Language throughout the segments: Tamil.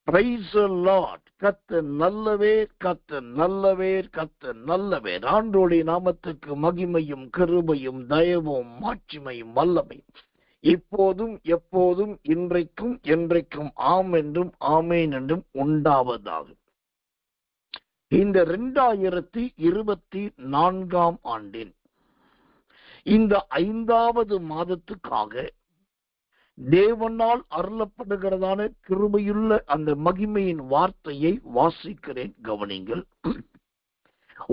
Praise the Lord. கர்த்தர் நல்லவர், கர்த்தர் நல்லவர், கர்த்தர் நல்லவர். ஆண்டவருடைய நாமத்துக்கு மகிமையும் கிருபையும் தயவும் மாட்சிமையும் வல்லமையும் இப்போதும் எப்போதும் இன்றைக்கும் என்றைக்கும் ஆம் என்றும் ஆமேன் என்றும் உண்டாவதாக. இந்த 2024 ஆண்டின் இந்த 5வது மாதத்துக்காக தேவனால் அருளப்படுகிறதான கிருபையுள்ள அந்த மகிமையின் வார்த்தையை வாசிக்கிறேன், கவனிங்கள்.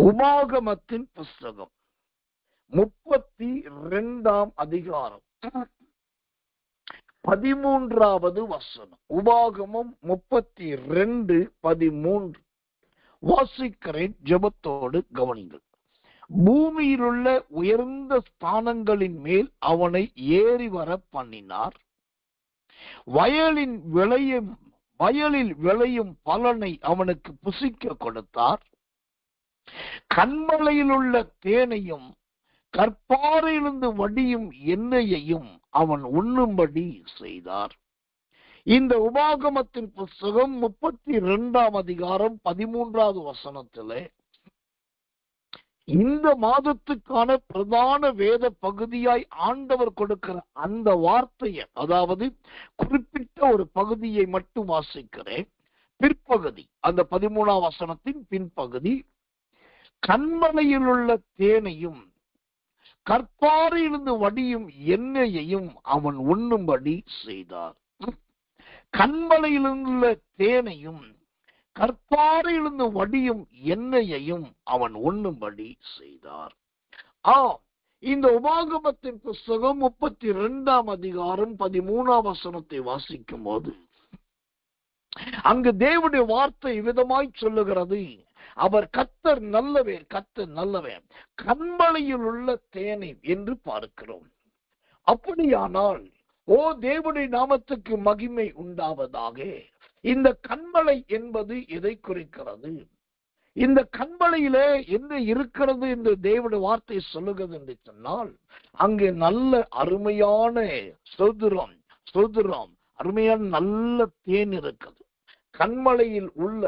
உபாகமத்தின் புஸ்தகம் 32ஆம் அதிகாரம் 13வது வசனம். உபாகமம் 32:13 வாசிக்கிறேன், ஜெபத்தோடு கவனிங்கள். பூமியிலுள்ள உயர்ந்த ஸ்தானங்களின் மேல் அவனை ஏறி வர பண்ணினார். வயலில் விளையும் பலனை அவனுக்கு புசிக்க கொடுத்தார். கண்மலையில் உள்ள தேனையும் கற்பாறையிலிருந்து வடியும் எண்ணெயையும் அவன் உண்ணும்படி செய்தார். இந்த உபாகமத்தின் புஸ்தகம் 32ஆம் அதிகாரம் 13வது வசனத்திலே இந்த மாதத்துக்கான பிரதான வேத பகுதியாய் ஆண்டவர் கொடுக்கிற அந்த வார்த்தையை, அதாவது குறிப்பிட்ட ஒரு பகுதியை மட்டும் வாசிக்கிறேன். பிற்பகுதி, அந்த 13ஆம் வசனத்தின் பின்பகுதி, கண்மலையில் உள்ள தேனையும் கற்பாறையிலிருந்து வடியும் எண்ணெயையும் அவன் உண்ணும்படி செய்தார். கண்மலையிலுள்ள தேனையும் கற்பாறையிலிருந்து வடியும் எண்ணெயையும் அவன் உண்ணும்படி செய்தார். இந்த உபாகமத்தின் புஸ்தகம் 32ஆம் அதிகாரம் 13ஆம் வசனத்தை வாசிக்கும் போது அங்கு தேவனுடைய வார்த்தை விதமாய் சொல்லுகிறது, அவர் கர்த்தர் நல்லவர், கர்த்தர் நல்லவர், கண்மலையில் உள்ள தேனை என்று பார்க்கிறோம். அப்படியானால் தேவனுடைய நாமத்துக்கு மகிமை உண்டாவதாக. இந்த கண்மலை என்பது எதை குறிக்கிறது? இந்த கண்மலையிலே என்ன இருக்கிறது என்று தேவனுடைய வார்த்தை சொல்லுகிறது என்று சொன்னால், அங்கு நல்ல அருமையான அருமையான நல்ல தேன் இருக்குது. கண்மலையில் உள்ள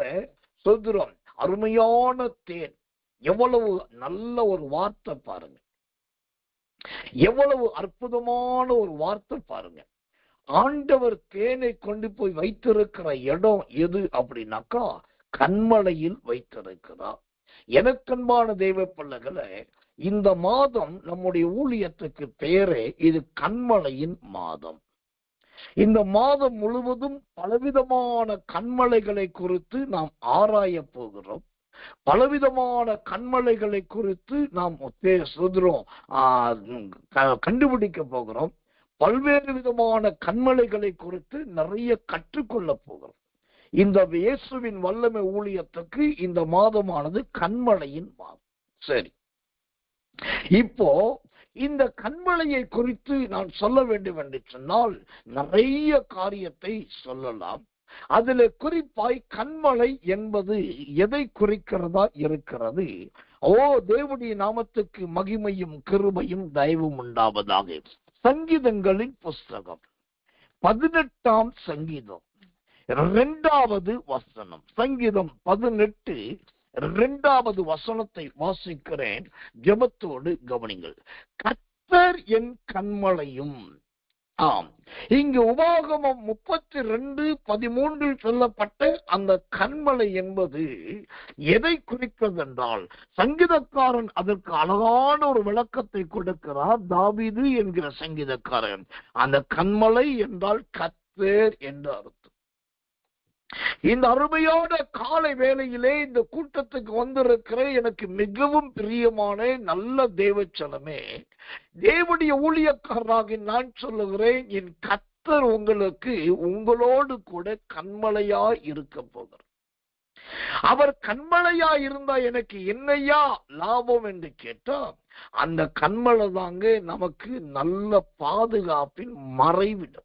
சொதுரம், அருமையான தேன். எவ்வளவு நல்ல ஒரு வார்த்தை பாருங்க, எவ்வளவு அற்புதமான ஒரு வார்த்தை பாருங்க. ஆண்டவர் தேனை கொண்டு போய் வைத்திருக்கிற இடம் எது அப்படின்னாக்கா கண்மலையில் வைத்திருக்கிறார். எனக்கன்பான தெய்வ பிள்ளைகளை, இந்த மாதம் நம்முடைய ஊழியத்துக்கு பெயரே இது கண்மலையின் மாதம். இந்த மாதம் முழுவதும் பலவிதமான கண்மலைகளை குறித்து நாம் ஆராய போகிறோம். பலவிதமான கண்மலைகளை குறித்து நாம் கண்டுபிடிக்க போகிறோம். பல்வேறு விதமான கண்மலைகளை குறித்து நிறைய கற்றுக்கொள்ள போகிறோம். இந்த இயேசுவின் வல்லமை ஊழியத்துக்கு இந்த மாதமானது கண்மலையின் மாதம். சரி, இப்போ இந்த கண்மலையை குறித்து நான் சொல்ல வேண்டும் என்று சொன்னால் நிறைய காரியத்தை சொல்லலாம். அதுல குறிப்பாய் கண்மலை என்பது எதை குறிக்கிறதா இருக்கிறது? தேவனுடைய நாமத்துக்கு மகிமையும் கிருபையும் தயவும் உண்டாவதாக. சங்கீதங்களின் புஸ்தகம் 18ஆம் சங்கீதம் 2வது வசனம். சங்கீதம் 18 2வது வசனத்தை வாசிக்கிறேன், ஜெபத்தோடு கவனிங்கள். கர்த்தர் என் கண்மலையும். இங்கு உபாகமம் 32:13 சொல்லப்பட்ட அந்த கண்மலை என்பது எதை குறிக்கிறது என்றால், சங்கீதக்காரன் அதற்கு அழகான ஒரு விளக்கத்தை கொடுக்கிறார். தாவீது என்கிற சங்கீதக்காரன், அந்த கண்மலை என்றால் கர்த்தர் என்று அர்த்தம். இந்த அருமையான காலை வேளையிலே இந்த கூட்டத்துக்கு வந்திருக்கிற எனக்கு மிகவும் பிரியமான நல்ல தேவச்சனமே, தேவனுடைய ஊழியக்காரராக நான் சொல்லுகிறேன், என் கர்த்தர் உங்களுக்கு உங்களோடு கூட கண்மலையா இருக்க போகிறார். அவர் கண்மலையா இருந்தா எனக்கு என்னையா லாபம் என்று கேட்டா, அந்த கண்மலை தாங்க நமக்கு நல்ல பாதுகாப்பின் மறைவிடம்.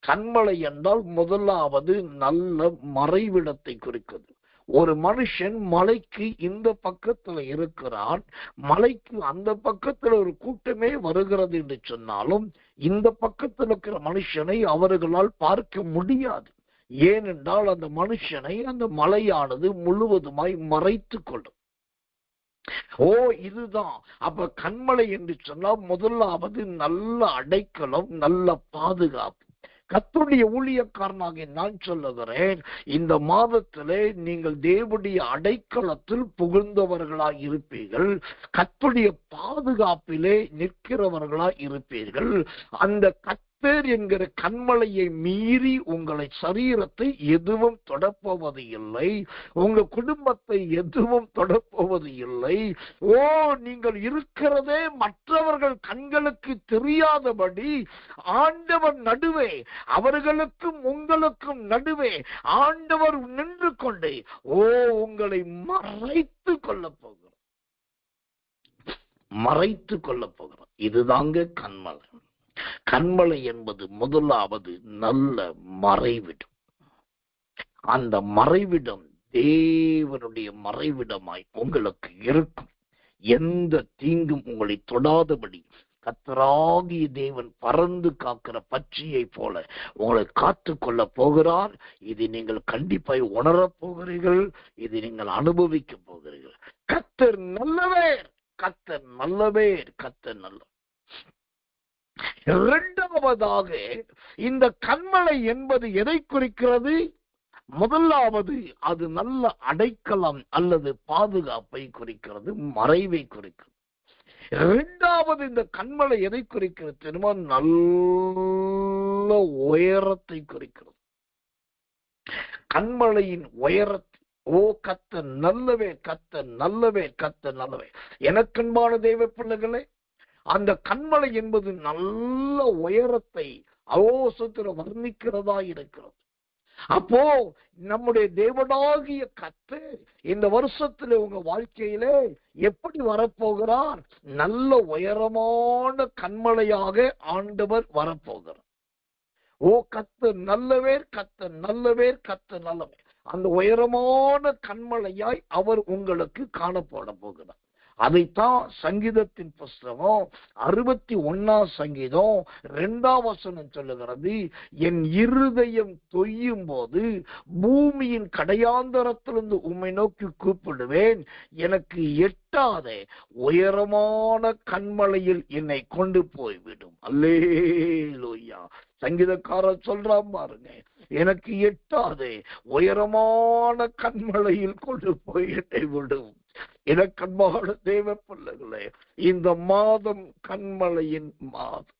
கண்மலை என்றால் முதலாவது நல்ல மறைவிடத்தை குறிக்கிறது. ஒரு மனுஷன் மலைக்கு இந்த பக்கத்துல இருக்கிறான், மலைக்கு அந்த பக்கத்துல ஒரு கூட்டமே வருகிறது என்று சொன்னாலும் இந்த பக்கத்தில் இருக்கிற மனுஷனை அவர்களால் பார்க்க முடியாது. ஏனென்றால் அந்த மனுஷனை அந்த மலையானது முழுவதுமாய் மறைத்து கொள்ளும். இதுதான். அப்ப கண்மலை என்று சொன்னால் முதலாவது நல்ல அடைக்கலம், நல்ல பாதுகாப்பு. கர்த்தருடைய ஊழியக்காரனாக நான் சொல்லுகிறேன், இந்த மாதத்திலே நீங்கள் தேவனுடைய அடைக்கலத்தில் புகழ்ந்தவர்களாய் இருப்பீர்கள், கர்த்தருடைய பாதுகாப்பிலே நிற்கிறவர்களாய் இருப்பீர்கள். அந்த கர்த்தர் என்கிற கண்மலையை மீறி உங்களை சரீரத்தை எதுவும் தொடப்போவது இல்லை, உங்க குடும்பத்தை எதுவும் தொடப்போவது இல்லை. நீங்கள் இருக்கிறதே மற்றவர்கள் கண்களுக்கு தெரியாதபடி ஆண்டவர் நடுவே, அவர்களுக்கும் உங்களுக்கும் நடுவே ஆண்டவர் நின்று கொண்டு உங்களை மறைத்து கொள்ள போகிறார், மறைத்து கொள்ள போகிறார். இதுதாங்க கண்மலை. கண்மலை என்பது முதலாவது நல்ல மறைவிடம். அந்த மறைவிடம் தேவனுடைய மறைவிடமாய் உங்களுக்கு இருக்கும். எந்த தீங்கும் உங்களை தொடாதபடி கர்த்தராகிய தேவன் பறந்து காக்கிற பட்சியை போல உங்களை காத்து கொள்ள போகிறார். இதை நீங்கள் கண்டிப்பாய் உணரப் போகிறீர்கள், இதை நீங்கள் அனுபவிக்க போகிறீர்கள். கர்த்தர் நல்லவர், கர்த்தர் நல்லவர், கர்த்தர் நல்லவர். இரண்டாவதாக இந்த கண்மலை என்பது எதை குறிக்கிறது? முதலாவது அது நல்ல அடைக்கலம் அல்லது பாதுகாப்பை குறிக்கிறது, மறைவை குறிக்கிறது. இரண்டாவது இந்த கண்மலை எதை குறிக்கிறது தெரியுமா? நல்ல உயரத்தை குறிக்கிறது. கண்மலையின் உயரத்தை கர்த்தர் நல்லவே, கர்த்தர் நல்லவே, கர்த்தர் நல்லவே. எனக்கன்பான தேவ பிள்ளைகளே, அந்த கண்மலை என்பது நல்ல உயரத்தை வர்ணிக்கிறதா இருக்கிறது. அப்போ நம்முடைய தேவனாகிய கர்த்தர் இந்த வருஷத்துல உங்க வாழ்க்கையில எப்படி வரப்போகிறார்? நல்ல உயரமான கண்மலையாக ஆண்டவர் வரப்போகிறார். கர்த்தர் நல்லவர், கர்த்தர் நல்லவர், கர்த்தர் நல்லவர். அந்த உயரமான கண்மலையாய் அவர் உங்களுக்கு காணப்பட போகிறார். அதைத்தான் சங்கீதத்தின் புஸ்தகம் 61 சங்கீதம் 2 சொல்லுகிறது, என் இருதயம் தொய்யும் போது பூமியின் கடையாந்தரத்திலிருந்து உம்மை நோக்கி கூப்பிடுவேன், எனக்கு எட்டாத உயரமான கண்மலையில் என்னை கொண்டு போய்விடும். அல்லேலூயா. சங்கீதக்காரர் சொல்றான் பாருங்க, எனக்கு எட்டாத உயரமான கண்மலையில் கொண்டு போய் என்னை விடும். எனக்கன்பான தேவ பிள்ளைகளே, இந்த மாதம் கண்மலையின் மாதம்.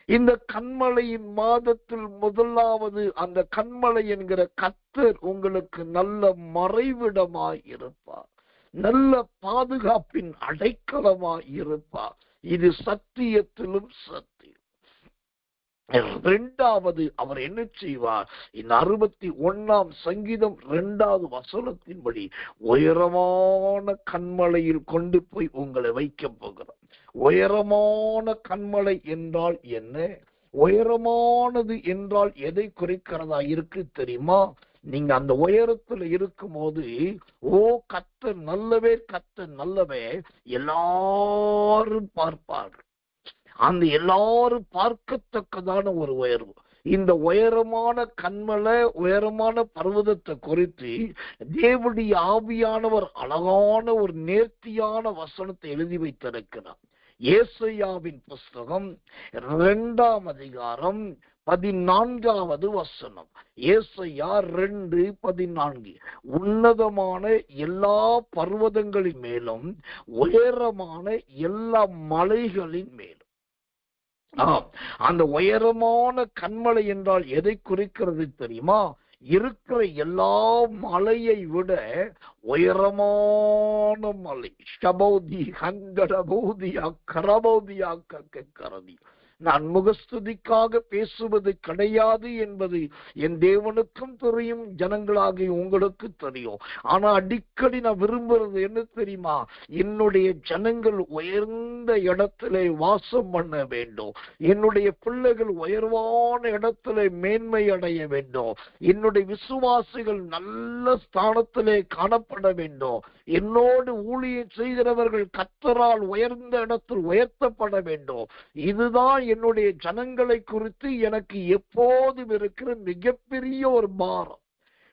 இந்த கண்மலையின் மாதத்தில் முதலாவது அந்த கண்மலை என்கிற கர்த்தர் உங்களுக்கு நல்ல மறைவிடமாய் இருப்பார், நல்ல பாதுகாப்பின் அடைக்கலமாய் இருப்பார். இது சத்தியத்திலும் சத்தியம். இரண்டாவது அவர் என்ன செய்வார்? இந்த 61 சங்கீதம் 2 உயரமான கண்மலையில் கொண்டு போய் உங்களை வைக்க போகிறார். உயரமான கண்மலை என்றால் என்ன? உயரமானது என்றால் எதை குறிக்கிறதா இருக்கு தெரியுமா? நீங்க அந்த உயரத்துல இருக்கும் போது கர்த்தர் நல்லவே, கர்த்தர் நல்லவே எல்லாரும் பார்ப்பார்கள். அந்த எல்லாரும் பார்க்கத்தக்கதான ஒரு உயர்வு. இந்த உயரமான கண்மலை, உயரமான பர்வதத்தை குறித்து தேவனுடைய ஆவியானவர் அழகான ஒரு நேர்த்தியான வசனத்தை எழுதி வைத்திருக்கிறார். ஏசாயாவின் புஸ்தகம் 2 14 ஏசாயா 2:14 உன்னதமான எல்லா பர்வதங்களின் மேலும் உயரமான எல்லா மலைகளின் மேலும். அந்த உயரமான கண்மலை என்றால் எதை குறிக்கிறது தெரியுமா? இருக்கிற எல்லா மலையை விட உயரமான மலை. ஷபௌதி ஹங்கடபௌதியா கரபௌதியா கரதி. நான் முகஸ்துதிக்காக பேசுவது கிடையாது என்பது என் தேவனுக்கும் தெரியும், ஜனங்களாகிய உங்களுக்கு தெரியும். ஆனா அடிக்கடி நான் விரும்புறது என்ன தெரியுமா? என்னுடைய ஜனங்கள் உயர்ந்த இடத்திலே வாசம் பண்ண வேண்டும், என்னுடைய பிள்ளைகள் உயர்வான இடத்திலே மேன்மை அடைய வேண்டும், என்னுடைய விசுவாசிகள் நல்ல ஸ்தானத்திலே காணப்பட வேண்டும், என்னோடு ஊழியம் செய்கிறவர்கள் கர்த்தரால் உயர்ந்த இடத்தில் உயர்த்தப்பட வேண்டும். இதுதான் என்னுடைய ஜனங்களை குறித்து எனக்கு எப்போதும் இருக்கிற மிகப்பெரிய ஒரு பாரம்.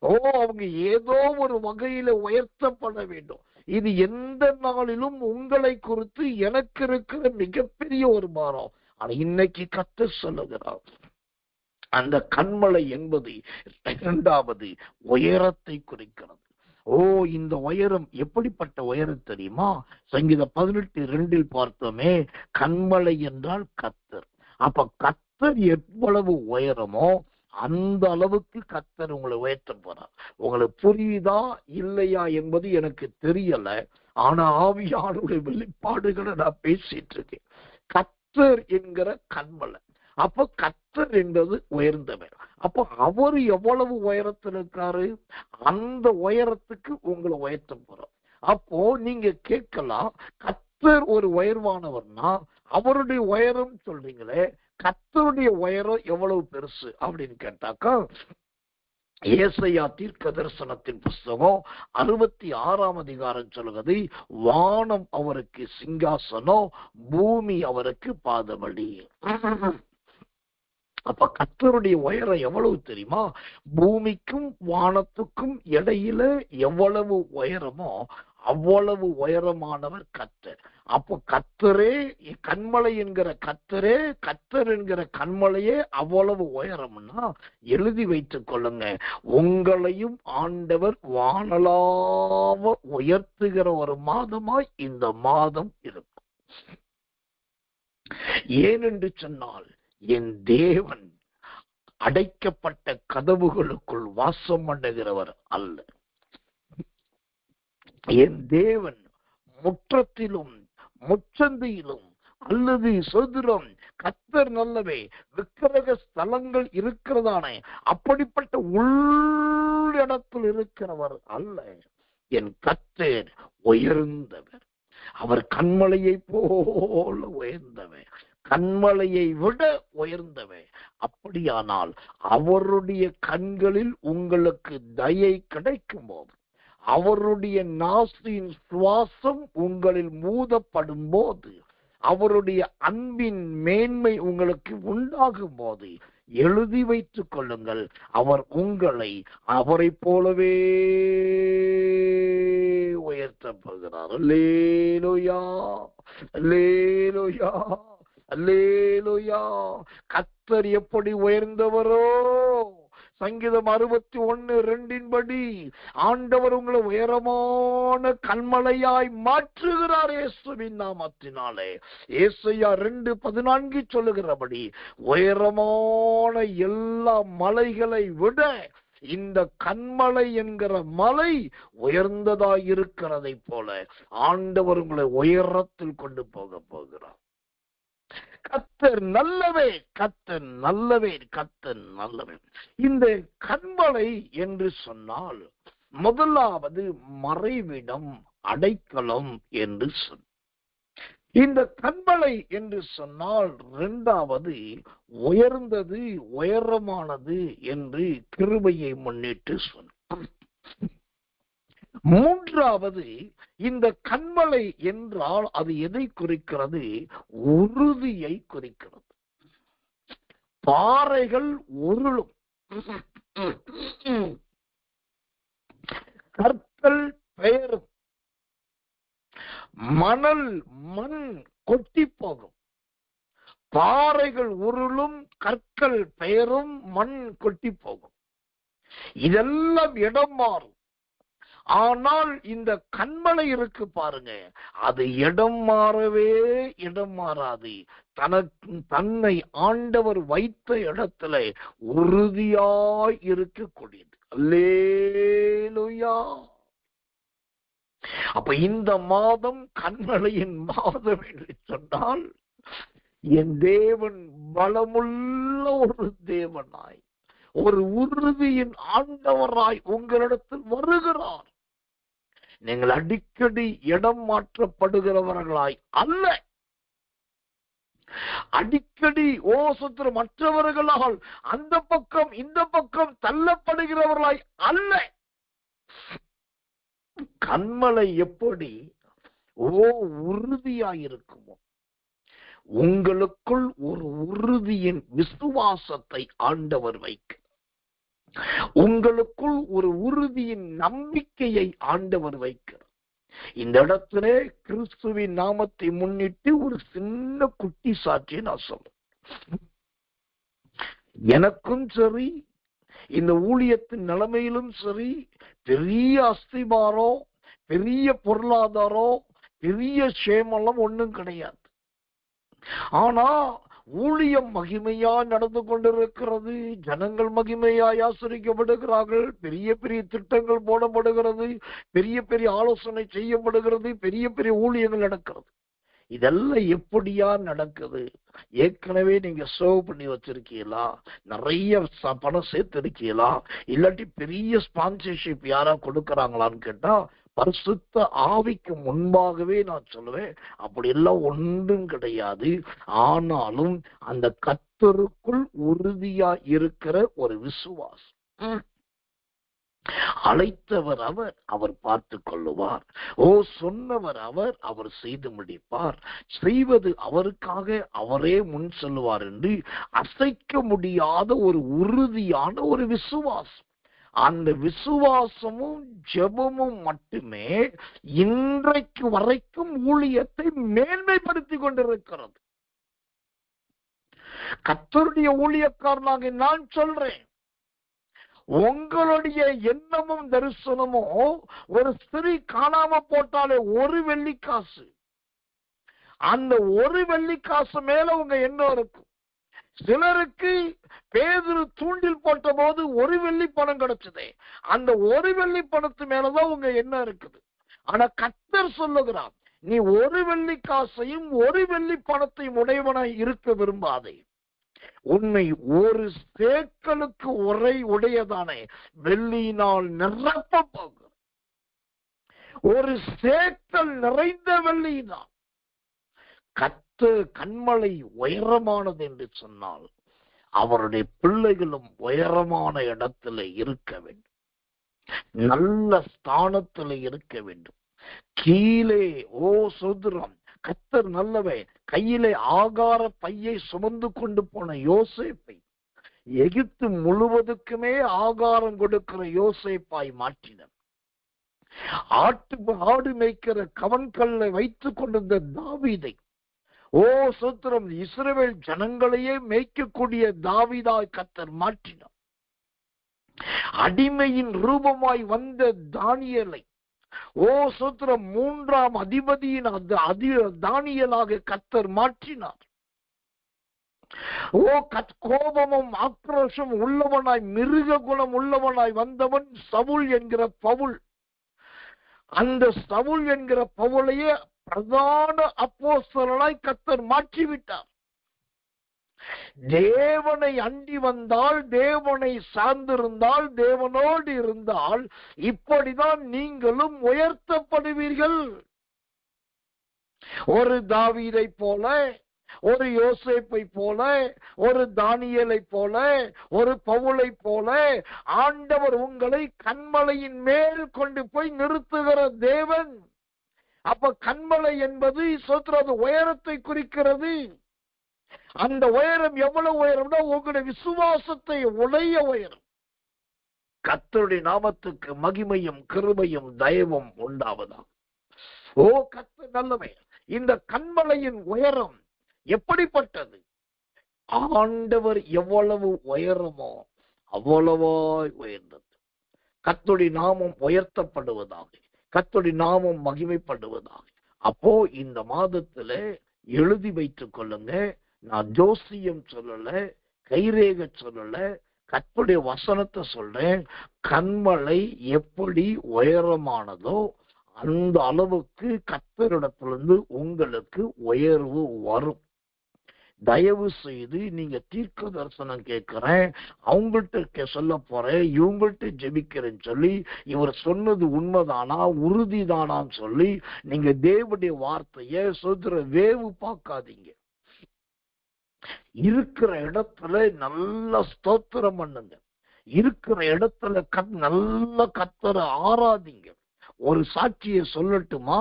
அவங்க ஏதோ ஒரு வகையில உயர்த்தப்பட வேண்டும். இது எந்த நாளிலும் உங்களை குறித்து எனக்கு இருக்கிற மிகப்பெரிய ஒரு பாரம். ஆனா இன்னைக்கு கர்த்தர் சொல்லுகிறார், அந்த கன்மலை என்பது இரண்டாவது உயரத்தை குறிக்கிறது. இந்த உயரம் எப்படிப்பட்ட உயரம் தெரியுமா? சங்கீதம் 18:2 பார்த்தோமே, கன்மலை என்றால் கர்த்தர். அப்ப கர்த்தர் எவ்வளவு உயரமோ அந்த அளவுக்கு கர்த்தர் உங்களை உயர்த்த போறார். உங்களுக்கு புரியுதா இல்லையா என்பது எனக்கு தெரியல. ஆனா ஆவியானுடைய வெளிப்பாடுகளை நான் பேசிட்டு இருக்கேன். கர்த்தர் என்கிற கன்மலை. அப்ப கர்த்தர் என்பது உயர்ந்தவர். அப்ப அவர் எவ்வளவு உயரத்தில் இருக்காரு, அந்த உயரத்துக்கு உங்களை உயர்த்த போறார். அப்போ நீங்க கேட்கலாம், கர்த்தர் ஒரு உயர்வானவர்னா அவருடைய உயரம் சொல்றீங்களே, கர்த்தருடைய உயரம் எவ்வளவு பெருசு அப்படின்னு கேட்டாக்கா, ஏசாயா தீர்க்கதரிசனத்தின் புஸ்தகம் 66ஆம் அதிகாரம் சொல்லுகிறது, வானம் அவருக்கு சிங்காசனம், பூமி அவருக்கு பாதபடி. அப்ப கர்த்தருடைய உயரம் எவ்வளவு தெரியுமா? பூமிக்கும் வானத்துக்கும் இடையில எவ்வளவு உயரமோ அவ்வளவு உயரமானவர் கர்த்தர். அப்போ கர்த்தரே கன்மலை என்கிற கர்த்தரே, கர்த்தர் என்கிற கன்மலையே அவ்வளவு உயரம்னா எழுதி வைத்துக் கொள்ளுங்க, உங்களையும் ஆண்டவர் வானலாவ உயர்த்துகிற ஒரு மாதமாய் இந்த மாதம் இருக்கும். ஏனென்று சொன்னால், என் தேவன் அடைக்கப்பட்ட கதவுகளுக்குள் வாசம் பண்ணுகிறவர் அல்ல. என் தேவன் முற்றத்திலும் முச்சந்தியிலும் அல்லது சுதந்திரம், கர்த்தர் நல்லவே, விக்கிரக ஸ்தலங்கள் இருக்கிறதானே அப்படிப்பட்ட உள்ளிடத்தில் இருக்கிறவர் அல்ல. என் கர்த்தர் உயர்ந்தவர். அவர் கன்மலையை போல உயர்ந்தவர், கன்மலையை விட உயர்ந்தவர். அப்படியானால் அவருடைய கண்களில் உங்களுக்கு தயை கிடைக்கும் போது, அவருடைய நாசியின் சுவாசம் உங்களில் மூதப்படும் போது, அவருடைய அன்பின் மேன்மை உங்களுக்கு உண்டாகும் போது எழுதி வைத்துக் கொள்ளுங்கள், அவர் உங்களை அவரை போலவே உயர்த்தப் போகிறார். அல்லேலூயா, அல்லேலூயா, அல்லேலூயா. கர்த்தர் எப்படி உயர்ந்தவரோ, சங்கீதம் 61:2 படி ஆண்டவர் உங்களை உயரமான கன்மலையாய் மாற்றுகிறார் இயேசுவின் நாமத்தினாலே. ஏசாயா 2:14 சொல்லுகிறபடி, உயரமான எல்லா மலைகளை விட இந்த கன்மலை என்கிற மலை உயர்ந்ததாய் இருக்கிறதை போல ஆண்டவர் உங்களை உயரத்தில் கொண்டு போகிறார். கர்த்தர் நல்லவே, கர்த்தர் நல்லவே, கர்த்தர் நல்லவே. இந்த கன்மலை என்று சொன்னால் முதலாவது மறைவிடம், அடைக்கலம் என்று சொன்ன. இந்த கன்மலை என்று சொன்னால் இரண்டாவது உயர்ந்தது, உயரமானது என்று கிருபையை முன்னிட்டு சொன்ன. மூன்றாவது, இந்த கன்மலை என்றால் அது எதை குறிக்கிறது? உறுதியை குறிக்கிறது. பாறைகள் உருளும், கற்கள் பெயரும், மண் கொட்டி போகும். பாறைகள் உருளும், கற்கள் பெயரும், மண் கொட்டி போகும். இதெல்லாம் இடம் மாறும். ஆனால் இந்த கன்மலை இருக்கு பாருங்க, அது இடம் மாறவே இடம் மாறாது. தன்னை ஆண்டவர் வைத்த இடத்துல உறுதியாய் இருக்கக்கூடியது. அல்லேலூயா. அப்ப இந்த மாதம் கன்மலையின் மாதம் என்று சொன்னால், என் தேவன் பலமுள்ள ஒரு தேவனாய், ஒரு உறுதியின் ஆண்டவராய் உங்களிடத்தில் வருகிறார். நீங்கள் அடிக்கடி இடம் மாற்றப்படுகிறவர்களாய் அல்ல, அடிக்கடி மற்றவர்களால் அந்த பக்கம் இந்த பக்கம் தள்ளப்படுகிறவர்களாய் அல்ல. கன்மலை எப்படி உறுதியாயிருக்குமோ, உங்களுக்குள் ஒரு உறுதியின் விசுவாசத்தை ஆண்டவர் வைக்க, உங்களுக்குள் ஒரு உறுதியின் நம்பிக்கையை ஆண்டவர் வைக்கிறார். இந்த இடத்திலே கிறிஸ்துவின் நாமத்தை முன்னிட்டு ஒரு சின்ன குட்டி சாட்சியை நான் சொல்றேன். எனக்கும் சரி, இந்த ஊழியத்தின் நிலைமையிலும் சரி, பெரிய அஸ்திபாரம், பெரிய பொருளாதாரம், பெரிய சேமலம் ஒண்ணும் கிடையாது. ஆனா ஊழியம் மகிமையா நடந்து கொண்டிருக்கிறது. ஜனங்கள் மகிமையாய் ஆசரிக்கப்படுகிறார்கள். பெரிய பெரிய திட்டங்கள் போடப்படுகிறது. பெரிய பெரிய ஆலோசனை செய்யப்படுகிறது. பெரிய பெரிய ஊழியங்கள் நடக்கிறது. இதெல்லாம் எப்படியா நடக்குது? ஏற்கனவே நீங்க சேவ் பண்ணி வச்சிருக்கீங்களா? நிறைய பணம் சேர்த்து இருக்கீங்களா? இல்லாட்டி பெரிய ஸ்பான்சர்ஷிப் யாரா கொடுக்கறாங்களான்னு கேட்டா, பரிசுத்த ஆவிக்கு முன்பாகவே நான் சொல்லுவேன், அப்படி எல்லாம் ஒன்றும் கிடையாது. ஆனாலும் அந்த கர்த்தருக்குள் உறுதியா இருக்கிற ஒரு விசுவாசம். அழைத்தவர் அவர், அவர் பார்த்து கொள்ளுவார். சொன்னவர் அவர், அவர் செய்து முடிப்பார். செய்வது அவருக்காக அவரே முன் செல்வார் என்று அசைக்க முடியாத ஒரு உறுதியான ஒரு விசுவாசம். அந்த விசுவாசமும் ஜெபமும் மட்டுமே இன்றைக்கு வரைக்கும் ஊழியத்தை மேன்மைப்படுத்தி கொண்டிருக்கிறது. கர்த்தருடைய ஊழியக்காரனாக நான் சொல்றேன், உங்களுடைய எண்ணமும் தரிசனமும் ஒரு ஸ்திரீ காணாம போட்டாலே ஒரு வெள்ளிக்காசு, அந்த ஒரு வெள்ளிக்காசு மேல உங்க எண்ணம் இருக்கும். சிலருக்கு பேதுரு தூண்டில் போட்ட போது ஒரு வெள்ளி பணம் கிடைச்சதே, அந்த ஒரு வெள்ளி பணத்து மேலதான் உங்க எண்ணம் இருக்குது. ஆனா கர்த்தர் சொல்லுகிறார், நீ ஒரு வெள்ளிக்காசையும் ஒரு வெள்ளி பணத்தையும் உடையவனாய் இருக்க விரும்பாதே. உன்னை ஒரு சேக்கலுக்கு உடையதானே வெள்ளியினால் நிரப்ப போகிற ஒரு சேக்கல் நிறைந்த வெள்ளியினால். கன்மலை உயரமானது என்று சொன்னால் அவருடைய பிள்ளைகளும் உயரமான இடத்துல இருக்க வேண்டும், நல்ல ஸ்தானத்துல இருக்க வேண்டும். கீழே சோதரம் கர்த்தர் நல்லவே. கையிலே ஆகார பையை சுமந்து கொண்டு போன யோசேப்பை எகிப்து முழுவதுக்குமே ஆகாரம் கொடுக்கிற யோசேப்பாய் மாற்றினர். ஆடு மேய்க்கிற கவன்கல்லை வைத்துக் கொண்டிருந்த தாவீதை சோத்திரம் இஸ்ரவேல் ஜனங்களையே மேய்க்கக்கூடிய தாவீதாய் கர்த்தர் மாற்றினார். அடிமையின் ரூபமாய் வந்த தானியேலை சோத்திரம் 3ஆம் அதிபதியின் தானியேலாக கர்த்தர் மாற்றினார். கோபமும் ஆக்ரோஷம் உள்ளவனாய், மிருக குணம் உள்ளவனாய் வந்தவன் சவுல் என்கிற பவுல். அந்த சவுல் என்கிற பவுலையே பிரதான அப்போஸ்தலனாய் கர்த்தர் மாற்றிவிட்டார். தேவனை அண்டி வந்தால், தேவனை சார்ந்திருந்தால், தேவனோடு இருந்தால் இப்படிதான் நீங்களும் உயர்த்தப்படுவீர்கள். ஒரு தாவீதை போல, ஒரு யோசேப்பை போல, ஒரு தானியேலை போல, ஒரு பவுலை போல ஆண்டவர் உங்களை கன்மலையின் மேல் கொண்டு போய் நிறுத்துகிற தேவன். அப்ப கன்மலை என்பது சோத்திரம் உயரத்தை குறிக்கிறது. அந்த உயரம் எவ்வளவு உயரம்னா உங்களுடைய விசுவாசத்தை உடைய உயரம். கர்த்தருடைய நாமத்துக்கு மகிமையும் கிருபையும் தயவும் உண்டாவதா. கர்த்தர் நல்லவே. இந்த கன்மலையின் உயரம் எப்படிப்பட்டது? ஆண்டவர் எவ்வளவு உயரமோ அவ்வளவாய் உயர்ந்தது. கர்த்தருடைய நாமம் உயர்த்தப்படுவதாக, கர்த்தருடைய நாமம் மகிமைப்படுவதாக. அப்போ இந்த மாதத்துல எழுதி வைத்துக் கொள்ளுங்க. நான் ஜோசியம் சொல்லல, கைரேக சொல்லல, கர்த்தருடைய வசனத்தை சொல்றேன். கன்மலை எப்படி உயரமானதோ அந்த அளவுக்கு கர்த்தரிடத்திலிருந்து உங்களுக்கு உயர்வு வரும். தயவு செய்து நீங்க தீர்க்க தரிசனம் கேட்கிறேன், அவங்கள்ட்ட சொல்ல போறேன், இவங்கள்ட்ட ஜெபிக்கிறேன்னு சொல்லி இவர் சொன்னது உண்மைதானா உறுதிதானான்னு சொல்லி நீங்க தேவனுடைய வார்த்தைய சொல்ற வேவு பார்க்காதீங்க. இருக்கிற இடத்துல நல்ல ஸ்தோத்திரம் பண்ணுங்க. இருக்கிற இடத்துல நல்ல கர்த்தரை ஆராதிங்க. ஒரு சாட்சியை சொல்லட்டுமா?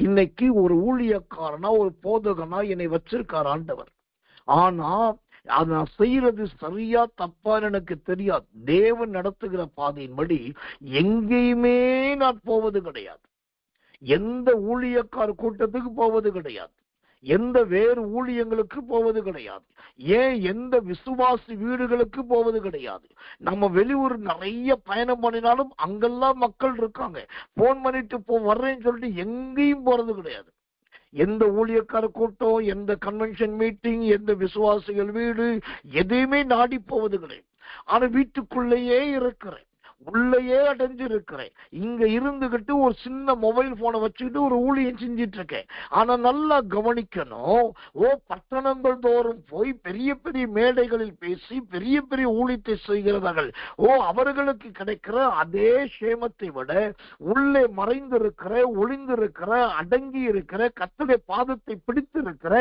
இன்னைக்கு ஒரு ஊழியக்காரனா ஒரு போதகனா என்னை வச்சிருக்கார் ஆண்டவர். ஆனா அது நான் செய்யறது சரியா தப்பான்னு எனக்கு தெரியாது. தேவன் நடத்துகிற பாதையின்படி எங்கேயுமே நான் போவது கிடையாது. எந்த ஊழியக்கார கூட்டத்துக்கு போவது கிடையாது. எந்த வேறு ஊழியங்களுக்கு போவது கிடையாது. ஏன் எந்த விசுவாசி வீடுகளுக்கு போவது கிடையாது. நம்ம வெளியூர் நிறைய பயணம் பண்ணினாலும் அங்கெல்லாம் மக்கள் இருக்காங்க. போன் பண்ணிட்டு வர்றேன்னு சொல்லிட்டு எங்கேயும் போறது கிடையாது. எந்த ஊழியக்கார கூட்டம், எந்த கன்வென்ஷன் மீட்டிங், எந்த விசுவாசிகள் வீடு, எதையுமே நாடி போவது கிடையாது. ஆனா வீட்டுக்குள்ளேயே இருக்கிறேன், உள்ளேயே அடைஞ்சிருக்கிறேன். இங்க இருந்துகிட்டு ஒரு சின்ன மொபைல் போனை வச்சுக்கிட்டு ஒரு ஊழியம் செஞ்சிட்டு இருக்கேன். ஆனா நல்லா கவனிக்கணும். பட்டணங்கள் தோறும் போய் பெரிய பெரிய மேடைகளில் பேசி பெரிய பெரிய ஊழியத்தை செய்கிறவர்கள் அவர்களுக்கு கிடைக்கிற அதே சேமத்தை விட உள்ளே மறைந்திருக்கிற, ஒளிந்திருக்கிற, அடங்கி இருக்கிற, கர்த்தருடைய பாதத்தை பிடித்திருக்கிற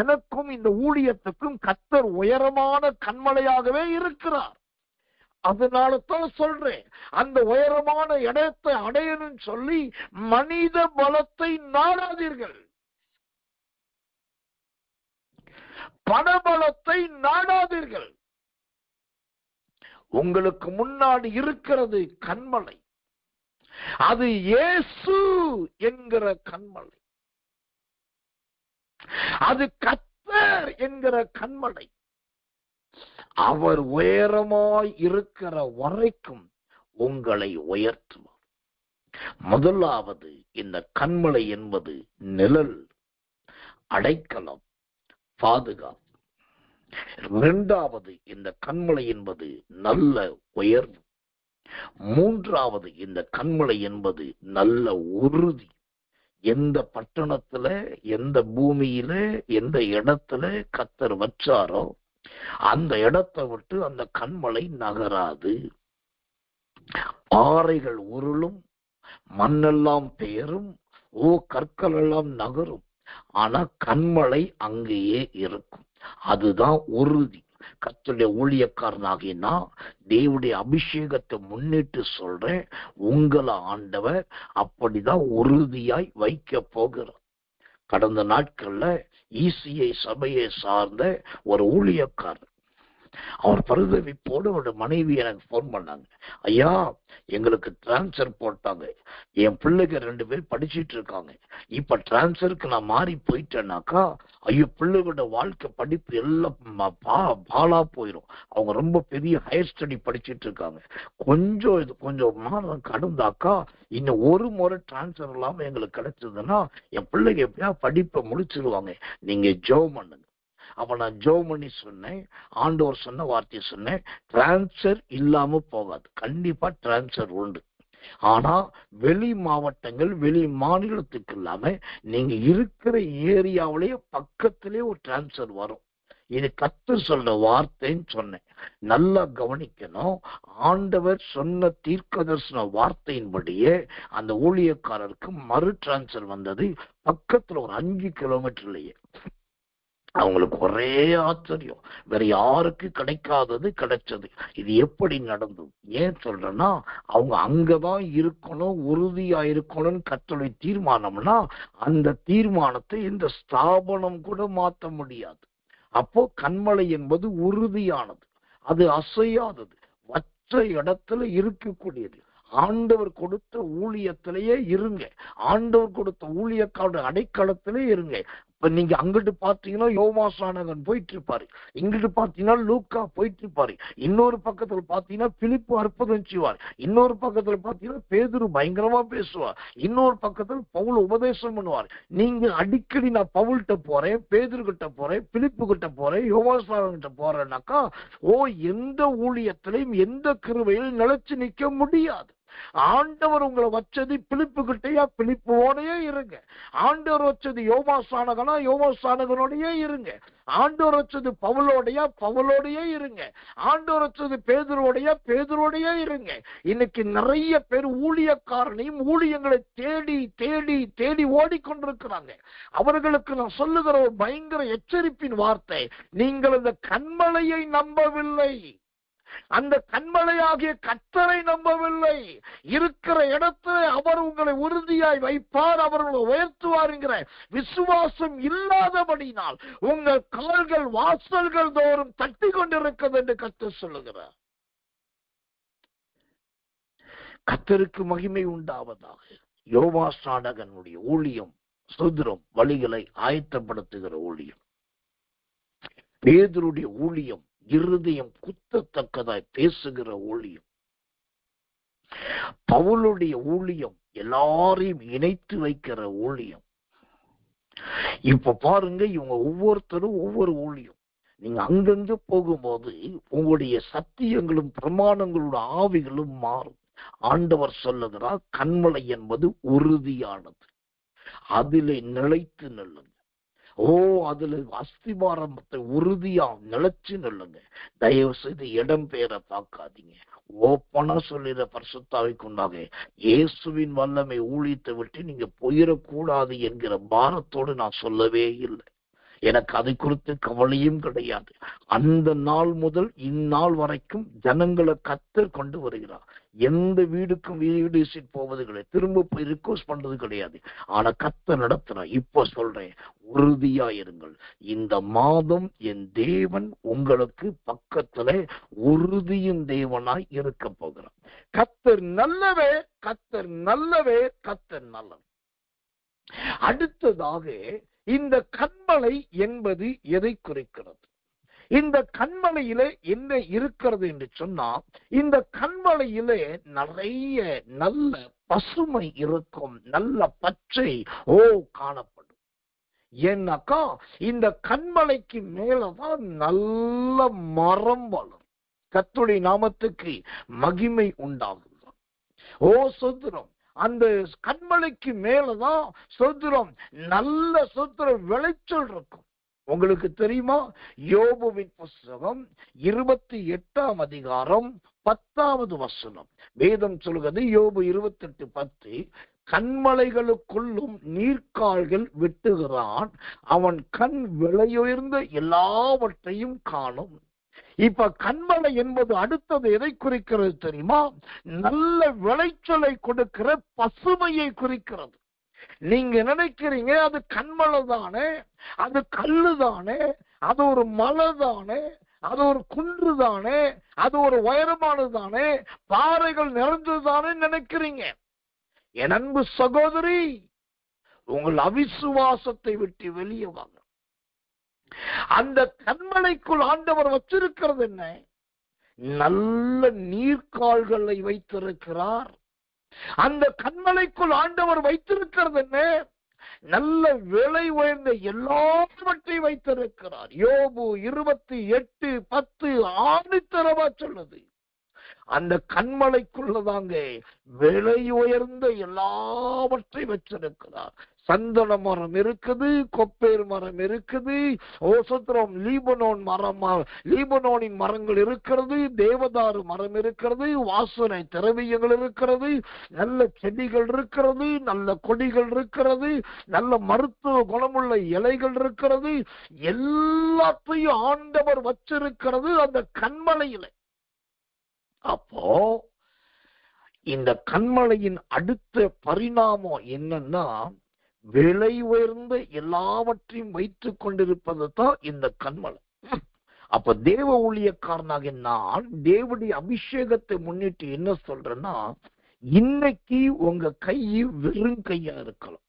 எனக்கும் இந்த ஊழியத்துக்கும் கர்த்தர் உயரமான கண்மலையாகவே இருக்கிறார். அதனால தான் சொல்றேன், அந்த உயரமான இடத்தை அடையணும்னு சொல்லி மனித பலத்தை நாடாதீர்கள், பணபலத்தை நாடாதீர்கள். உங்களுக்கு முன்னாடி இருக்கிறது கண்மலை. அது இயேசு என்கிற கண்மலை. அது கர்த்தர் என்கிற கண்மலை. அவர் உயரமாய் இருக்கிற வரைக்கும் உங்களை உயர்த்துவார். முதலாவது இந்த கண்மலை என்பது நிழல், அடைக்கலம், பாதுகாப்பு. இரண்டாவது இந்த கண்மலை என்பது நல்ல உயர்வு. மூன்றாவது இந்த கண்மலை என்பது நல்ல உறுதி. எந்த பட்டணத்துல, எந்த பூமியில, எந்த இடத்துல கர்த்தர் வச்சாரோ அந்த இடத்தை விட்டு அந்த கண்மலை நகராது. பாறைகள் உருளும், மண்ணெல்லாம் பெயரும், கற்கள் எல்லாம் நகரும், ஆனா கண்மலை அங்கேயே இருக்கும். அதுதான் உறுதி. கர்த்தருடைய ஊழியக்காரனாகிய நான் தேவனுடைய அபிஷேகத்தை முன்னிட்டு சொல்றேன், உங்களை ஆண்டவர் அப்படிதான் உறுதியாய் வைக்க போகிறார். கடந்த நாட்கள்ல ஈசிஐ சபையை சார்ந்த ஒரு ஊழியக்காரர், அவர் பரிதவிப்போடு அவருடைய மனைவி எனக்கு போன் பண்ணாங்க. ஐயா, எங்களுக்கு டிரான்ஸ்பர் போட்டாங்க, என் பிள்ளைங்க 2 பேர் படிச்சுட்டு இருக்காங்க, இப்ப டிரான்ஸ்பருக்கு நான் மாறி போயிட்டேன்னாக்கா ஐயோ பிள்ளைகளோட வாழ்க்கை படிப்பு எல்லாம் பாலா போயிடும். அவங்க ரொம்ப பெரிய ஹையர் ஸ்டடி படிச்சுட்டு இருக்காங்க. கொஞ்சம் மாதம் கடந்தாக்கா இன்னும் ஒரு முறை டிரான்ஸ்பர் இல்லாம எங்களுக்கு கிடைச்சதுன்னா என் பிள்ளைங்க எப்படியா படிப்பை முடிச்சிருவாங்க, நீங்க ஜெபம் பண்ணுங்க. அப்ப நான் ஜெபம் பண்ணி சொன்னேன், ஆண்டவர் சொன்ன வார்த்தையை சொன்னேன், டிரான்ஸ்பர் இல்லாம போகாது, கண்டிப்பா டிரான்ஸ்பர் உண்டு. ஆனா வெளி மாவட்டங்கள், வெளி மாநிலத்துக்கு இல்லாம நீங்க இருக்கிற ஏரியாவிலேயே பக்கத்திலே ஒரு டிரான்ஸ்பர் வரும். இது கர்த்தர் சொல்ற வார்த்தைன்னு சொன்னேன். நல்லா கவனிக்கணும். ஆண்டவர் சொன்ன தீர்க்கதரிசன வார்த்தையின்படியே அந்த ஊழியக்காரருக்கு மறு டிரான்ஸ்பர் வந்தது. பக்கத்துல ஒரு 5 கிலோமீட்டர்லயே. அவங்களுக்கு ஒரே ஆச்சரியம், வேற யாருக்கு கிடைக்காதது கிடைச்சது. இது எப்படி நடந்தது? ஏன் சொல்றேன்னா, அவங்க அங்கதான் இருக்கணும், உறுதியா இருக்கணும்னு கர்த்தருடைய தீர்மானம்னா அந்த தீர்மானத்தை இந்த ஸ்தாபனம் கூட மாற்ற முடியாது. அப்போ கண்மலை என்பது உறுதியானது, அது அசையாதது, வச்ச இடத்துல இருக்கக்கூடியது. ஆண்டவர் கொடுத்த ஊழியத்திலேயே இருங்க, ஆண்டவர் கொடுத்த ஊழியக்காரோட அடைக்கலத்திலே இருங்க. இப்ப நீங்க அங்கிட்டு பாத்தீங்கன்னா யோவாசானகன் போயிட்டு இருப்பாரு, இங்கிட்டு பாத்தீங்கன்னா லூக்கா போயிட்டு இருப்பாரு, இன்னொரு பக்கத்துல பாத்தீங்கன்னா பிலிப்பு அற்புதம் செய்வார், இன்னொரு பக்கத்துல பாத்தீங்கன்னா பேதுரு பயங்கரமா பேசுவார், இன்னொரு பக்கத்துல பவுல் உபதேசம் பண்ணுவார். நீங்க அடிக்கடி நான் பவுல்கிட்ட போறேன், பேதுரு கிட்ட போறேன், பிலிப்பு கிட்ட போறேன், யோவாசானகன் கிட்ட போறேன்னாக்கா எந்த ஊழியத்திலையும் எந்த கிருபையிலும் நிலைச்சு நிக்க முடியாது. ஆண்டவர் உங்களை வச்சது பிலிப்பு கிட்டையா, பிலிப்போடையே இருங்க. ஆண்டவர் வச்சது யோவாசானகனா, யோவாசானகனோடையே இருங்க. ஆண்டவர் வச்சது பவுலோடையா, பவுலோடையே இருங்க. ஆண்டவர் வச்சது பேதுருவோடையா, பேதுரோடையே இருங்க. இன்னைக்கு நிறைய பேர் ஊழியக்காரனையும் ஊழியங்களை தேடி தேடி தேடி ஓடிக்கொண்டிருக்கிறாங்க. அவர்களுக்கு நான் சொல்லுகிற ஒரு பயங்கர எச்சரிப்பின் வார்த்தை, நீங்கள் இந்த கண்மலையை நம்பவில்லை, அந்த கன்மலையாகிய கர்த்தரை நம்பவில்லை. இருக்கிற இடத்துல அவர் உங்களை உறுதியாய் வைப்பார், அவர் உங்களை உயர்த்துவார் என்கிற விசுவாசம் இல்லாதபடினால் உங்கள் கால்கள் வாசல்கள் தோறும் தட்டி கொண்டிருக்கிறது என்று கர்த்தர் சொல்லுகிறார். கர்த்தருக்கு மகிமை உண்டாவதாக. யோவாஸ்நானகனுடைய ஊழியம் சுதந்திரம் வழிகளை ஆயத்தப்படுத்துகிற ஊழியம். பேதுருடைய ஊழியம் இருதயம் குத்தத்தக்கதாய் பேசுகிற ஊழியம். பவுலுடைய ஊழியம் எல்லாரையும் இணைத்து வைக்கிற ஊழியம். இப்ப பாருங்க, இவங்க ஒவ்வொருத்தரும் ஒவ்வொரு ஊழியம். நீங்க அங்கங்க போகும்போது உங்களுடைய சத்தியங்களும் பிரமாணங்களோட ஆவிகளும் மாறும். ஆண்டவர் சொல்லுகிறார், கன்மலை என்பது உறுதியானது, அதிலே நிலைத்து நில்லுங்க. அதுல அஸ்திபாரத்தை உறுதியா நிலைச்சு நில்லுங்க. தயவு செய்து இடம் பெயரை பார்க்காதீங்க. ஓப்பனா சொல்லிற பரிசுத்தாவை கொண்டாங்க. இயேசுவின் வல்லமை ஊழியத்தை விட்டு நீங்க போயிடக்கூடாது என்கிற பாரத்தோடு நான் சொல்லவே இல்லை. எனக்கு அதை குறித்து கவலையும் கிடையாது. அந்த நாள் முதல் இந்நாள் வரைக்கும் ஜனங்களை கர்த்தர் கொண்டு வருகிறார். எந்த வீடுக்கும் வீடு போவது கிடையாது, திரும்ப போய் ரிக்வெஸ்ட் பண்றது கிடையாது. ஆனா கர்த்தர் நடத்துறார். இப்ப சொல்றேன், உறுதியா இருங்கள். இந்த மாதம் என் தேவன் உங்களுக்கு பக்கத்துல உறுதியின் தேவனாய் இருக்க போகிறார். கர்த்தர் நல்லவே, கர்த்தர் நல்லவே, கர்த்தர் நல்லவே. அடுத்ததாக, இந்த கன்மலை என்பது எதை குறிக்கிறது? இந்த கன்மலையிலே என்ன இருக்கிறது என்று சொன்னா, இந்த கன்மலையிலே நிறைய நல்ல பசுமை இருக்கும், நல்ல பச்சை காணப்படும். ஏன்னாக்கா இந்த கன்மலைக்கு மேலதான் நல்ல மரம் வளரும். கர்த்தருடைய நாமத்துக்கு மகிமை உண்டாகும். சோத்திரம். அந்த கன்மலைக்கு மேலதான் சோத்திரம் நல்ல சோத்திரம் விளைச்சல் இருக்கும். உங்களுக்கு தெரியுமா? யோபுவின் புஸ்தகம் 28ஆம் அதிகாரம் 10வது வசனம் வேதம் சொல்கிறது. யோபு 28:10, கன்மலைகளுக்குள்ளும் நீர்க்கால்கள் வெட்டுகிறான், அவன் கண் விலையுயர்ந்த எல்லாவற்றையும் காணும். இப்ப கன்மலை என்பது அடுத்தது எதை குறிக்கிறது தெரியுமா? நல்ல விளைச்சலை கொடுக்கிற பசுமையை குறிக்கிறது. நீங்க நினைக்கிறீங்க அது கன்மலை தானே, அது கல்லு தானே, அது ஒரு மலை தானே, அது ஒரு குன்று தானே, அது ஒரு உயரமானது தானே, பாறைகள் நிறைந்ததுதானே நினைக்கிறீங்க. என் அன்பு சகோதரி, உங்கள் அவிசுவாசத்தை விட்டு வெளியே வாங்க. அந்த கன்மலைக்குள் ஆண்டவர் வச்சிருக்கிறது என்ன? நல்ல நீர்க்கால்களை வைத்திருக்கிறார். அந்த கன்மலைக்குள் ஆண்டவர் வைத்திருக்கிறது என்ன? நல்ல விலை உயர்ந்த எல்லாவற்றையும் வைத்திருக்கிறார். யோபு 28:10 ஆணித்தரமா சொல்லுது. அந்த கன்மலைக்குள்ளதாங்க விலை உயர்ந்த எல்லாவற்றையும் வச்சிருக்கிறார். சந்தன மரம் இருக்குது, கொப்பேர் மரம் இருக்குது, ஓசத்திரம் லீபனோனின் மரங்கள் இருக்கிறது, தேவதாரு மரம் இருக்கிறது, வாசனை திரவியங்கள் இருக்கிறது, நல்ல செடிகள் இருக்கிறது, நல்ல கொடிகள் இருக்கிறது, நல்ல மருத்துவ குணமுள்ள இலைகள் இருக்கிறது. எல்லாத்தையும் ஆண்டவர் வச்சிருக்கிறது அந்த கன்மலையில. அப்போ இந்த கன்மலையின் அடுத்த பரிணாமம் என்னன்னா, விலை உயர்ந்த எல்லாவற்றையும் வைத்துக் கொண்டிருப்பது தான் இந்த கன்மலை. அப்ப தேவ ஊழியக்காரனாக நான் தேவனுடைய அபிஷேகத்தை முன்னிட்டு என்ன சொல்றேன்னா, இன்னைக்கு உங்க கை வெறும் கையா இருக்கலாம்,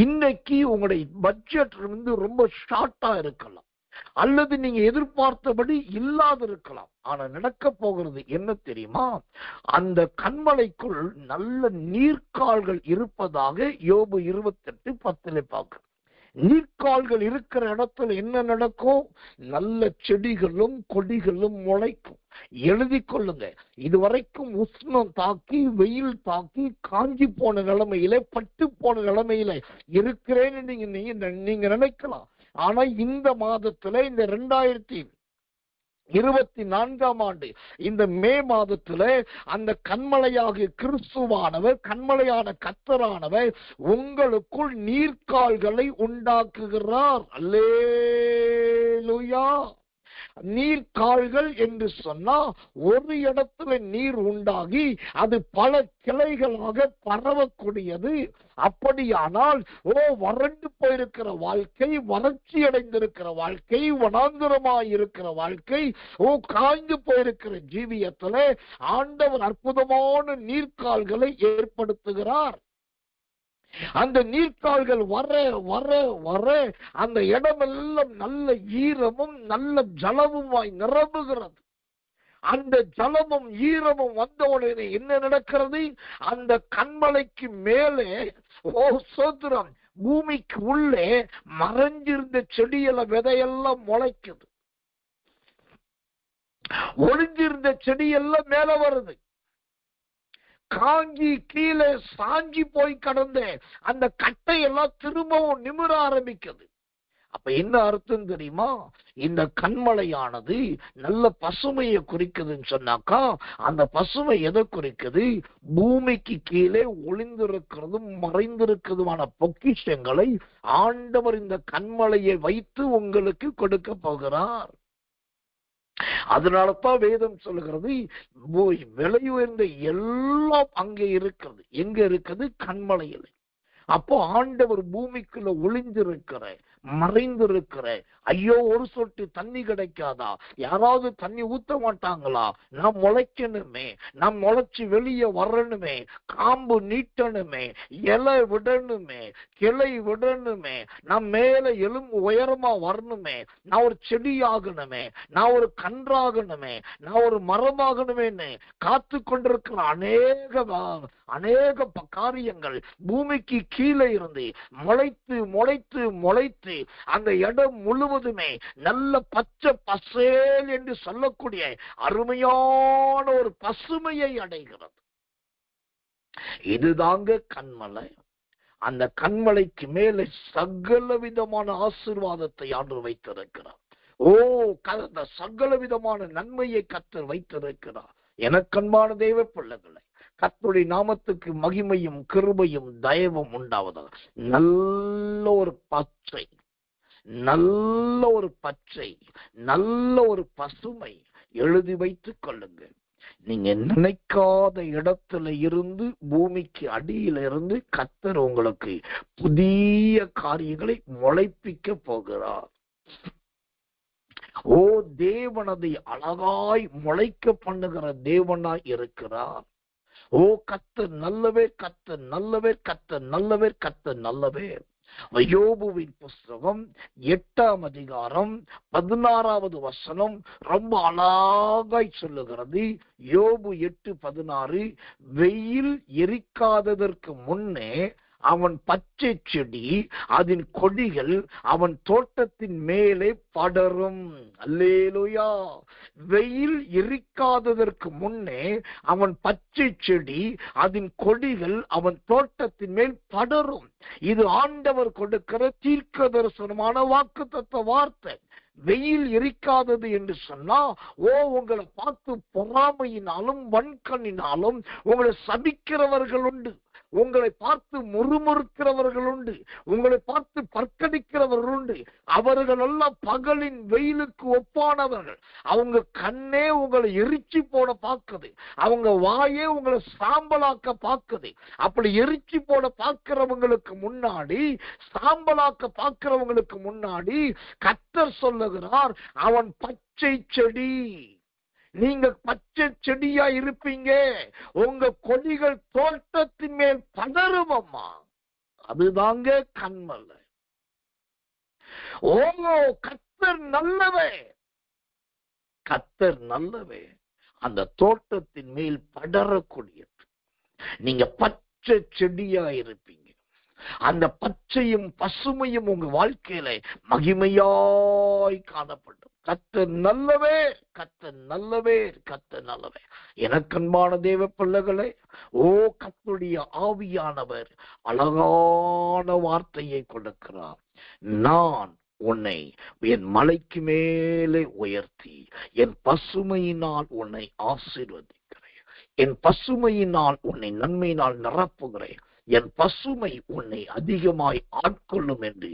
இன்னைக்கு உங்களுடைய பட்ஜெட் ரொம்ப ஷார்ட்டா இருக்கலாம், அல்லது நீங்க எதிர்பார்த்தபடி இல்லாத இருக்கலாம். ஆனா நடக்க போகிறது என்ன தெரியுமா? அந்த கன்மலைக்குள் நல்ல நீர்க்கால்கள் இருப்பதாக யோபு 28:10 பார்க்க. நீர்க்கால்கள் இருக்கிற இடத்துல என்ன நடக்கும்? நல்ல செடிகளும் கொடிகளும் முளைக்கும். எழுதி கொள்ளுங்க, இதுவரைக்கும் உஷ்ணம் தாக்கி வெயில் தாக்கி காஞ்சி போன நிலைமையில பட்டு போன நிலைமையில இருக்கிறேன்னு நீங்க நினைக்கலாம். ஆனா இந்த மாதத்துல, இந்த 2024ஆம் ஆண்டு இந்த மே மாதத்துல அந்த கன்மலையாகிய கிறிஸ்துவானவர், கன்மலையான கர்த்தரானவர் உங்களுக்குள் நீர்க்கால்களை உண்டாக்குகிறார். அல்லேலூயா. நீர்க்கால்கள் என்று சொன்னா ஒரு இடத்துல நீர் உண்டாகி அது பல கிளைகளாக பரவக்கூடியது. அப்படியானால் வறண்டு போயிருக்கிற வாழ்க்கை, வறட்சி அடைந்திருக்கிற வாழ்க்கை, வனாந்திரமாய் இருக்கிற வாழ்க்கை, காய்ந்து போயிருக்கிற ஜீவியத்துல ஆண்டவர் அற்புதமான நீர்க்கால்களை ஏற்படுத்துகிறார். அந்த நீர்க்கால்கள் வர வர வர அந்த இடமெல்லாம் நல்ல ஈரமும் நல்ல ஜலமுமாய் நிரம்புகிறது. அந்த ஜலமும் ஈரமும் வந்த உடனே என்ன நடக்கிறது? அந்த கண்மலைக்கு மேலே சோத்திரம் பூமிக்கு உள்ளே மறைஞ்சிருந்த செடியில விதையெல்லாம் முளைக்குது. ஒளிஞ்சிருந்த செடியெல்லாம் மேல வருது. காஞ்சி கீழே சாஞ்சி போய் கடந்த அந்த கட்டையெல்லாம் திரும்பவும் நிமிர ஆரம்பிக்குது. அப்ப என்ன அர்த்தம் தெரியுமா? இந்த கண்மலையானது நல்ல பசுமையை குறிக்குதுன்னு சொன்னாக்கா, அந்த பசுமை எதை குறிக்குது? பூமிக்கு கீழே ஒளிந்திருக்கிறதும் மறைந்திருக்கிறதுமான பொக்கிஷங்களை ஆண்டவர் இந்த கண்மலையை வைத்து உங்களுக்கு கொடுக்க போகிறார். அதனாலதான் வேதம் சொல்லுகிறது, விலை உயர்ந்த எல்லாம் அங்கே இருக்கிறது. எங்க இருக்குது? கண்மலையில். அப்போ ஆண்டவர் பூமிக்குள்ள ஒளிந்திருக்கிற, மறைந்திருக்கிற, ஐயோ ஒரு சொட்டு தண்ணி கிடைக்காதா, யாராவது தண்ணி ஊத்த மாட்டாங்களா, நான் முளைக்கணுமே, நான் முளைச்சு வெளியே வரணுமே, காம்பு நீட்டணுமே, இலை விடணுமே, கிளை விடணுமே, நான் மேல எலும்பு உயரமா வரணுமே, நான் ஒரு செடி ஆகணுமே, நான் ஒரு கன்றாகணுமே, நான் ஒரு மரமாகணுமேன்னு காத்து கொண்டிருக்கிற அநேக காரியங்கள் பூமிக்கு கீழே இருந்து முளைத்து முளைத்து முளைத்து அந்த இடம் முழுவதுமே நல்ல பச்சை பசேல் என்று சொல்லக்கூடிய அருமையான ஒரு பசுமையை அடைகிறது. இதுதாங்க கண்மலை. அந்த கண்மலைக்கு மேலே சகல விதமான ஆசீர்வாதத்தை ஆண்டவர் வைத்திருக்கிறார். அந்த சகல விதமான நன்மையை கர்த்தர் வைத்திருக்கிறார். எனக்கன்பான தெய்வ பிள்ளைகளை, கர்த்தருடைய நாமத்துக்கு மகிமையும் கிருபையும் தயவும் உண்டாவதாக. நல்ல ஒரு பச்சை, நல்ல ஒரு பச்சை, நல்ல ஒரு பசுமை எழுதி வைத்துக் கொள்ளுங்க. நீங்க நினைக்காத இடத்துல இருந்து, பூமிக்கு அடியில இருந்து கர்த்தர் உங்களுக்கு புதிய காரியங்களை முளைப்பிக்க போகிறார். தேவனதை அழகாய் முளைக்க பண்ணுகிற தேவனாய் இருக்கிறார். கர்த்தர் நல்லவே, கர்த்தர் நல்லவே, கர்த்தர் நல்லவே, கர்த்தர் நல்லவே. யோபுவின் புஸ்தகம் 8ஆம் அதிகாரம் 16வது வசனம் ரொம்ப அழகாய் சொல்லுகிறது. யோபு 8:16, வெயில் எரிக்காததற்கு முன்னே அவன் பச்சை செடி, அதன் கொடிகள் அவன் தோட்டத்தின் மேலே படரும். அல்லேலூயா. வெயில் எரிக்காததற்கு முன்னே அவன் பச்சை செடி, அதன் கொடிகள் அவன் தோட்டத்தின் மேல் படரும். இது ஆண்டவர் கொடுக்கிற தீர்க்க தரிசனமான வாக்குத்தத்த வார்த்தை. வெயில் எரிக்காதது என்று சொன்னா, உங்களை பார்த்து பொறாமையினாலும் வன்கண்ணினாலும் உங்களை சபிக்கிறவர்கள் உண்டு, உங்களை பார்த்து முறுமுறுக்கிறவர்கள் உண்டு, உங்களை பார்த்து பற்கடிக்கிறவர்கள் உண்டு. அவர்கள் எல்லாம் பகலின் வெயிலுக்கு ஒப்பானவர்கள். அவங்க கண்ணே உங்களை எரிச்சு போட பார்க்குது, அவங்க வாயே உங்களை சாம்பலாக்க பார்க்குது. அப்படி எரிச்சு போட பார்க்கிறவங்களுக்கு முன்னாடி, சாம்பலாக்க பார்க்கிறவங்களுக்கு முன்னாடி கர்த்தர் சொல்லுகிறார், அவன் பச்சை செடி. நீங்க பச்சை செடியா இருப்பீங்க, உங்க கொடிகள் தோட்டத்தின் மேல் படரும். அம்மா, அதுதாங்க கண்மலை. கர்த்தர் நல்லவே, கர்த்தர் நல்லவே. அந்த தோட்டத்தின் மேல் படரக்கூடியது. நீங்க பச்சை செடியா இருப்பீங்க. அந்த பச்சையும் பசுமையும் உங்க வாழ்க்கையில மகிமையாய் காணப்படும். கர்த்தர் நல்லவே, கர்த்தர் நல்லவே, கர்த்தர் நல்லவே. எனக்கன்பான தேவ பிள்ளைகளே, கர்த்தருடைய ஆவியானவர் அழகான வார்த்தையை கொடுக்கிறார். நான் உன்னை என் மலைக்கு மேலே உயர்த்தி என் பசுமையினால் உன்னை ஆசீர்வதிக்கிறேன். என் பசுமையினால் உன்னை நன்மையினால் நிரப்புகிறேன். என் பசுமை உன்னை அதிகமாய் ஆட்கொள்ளும் என்று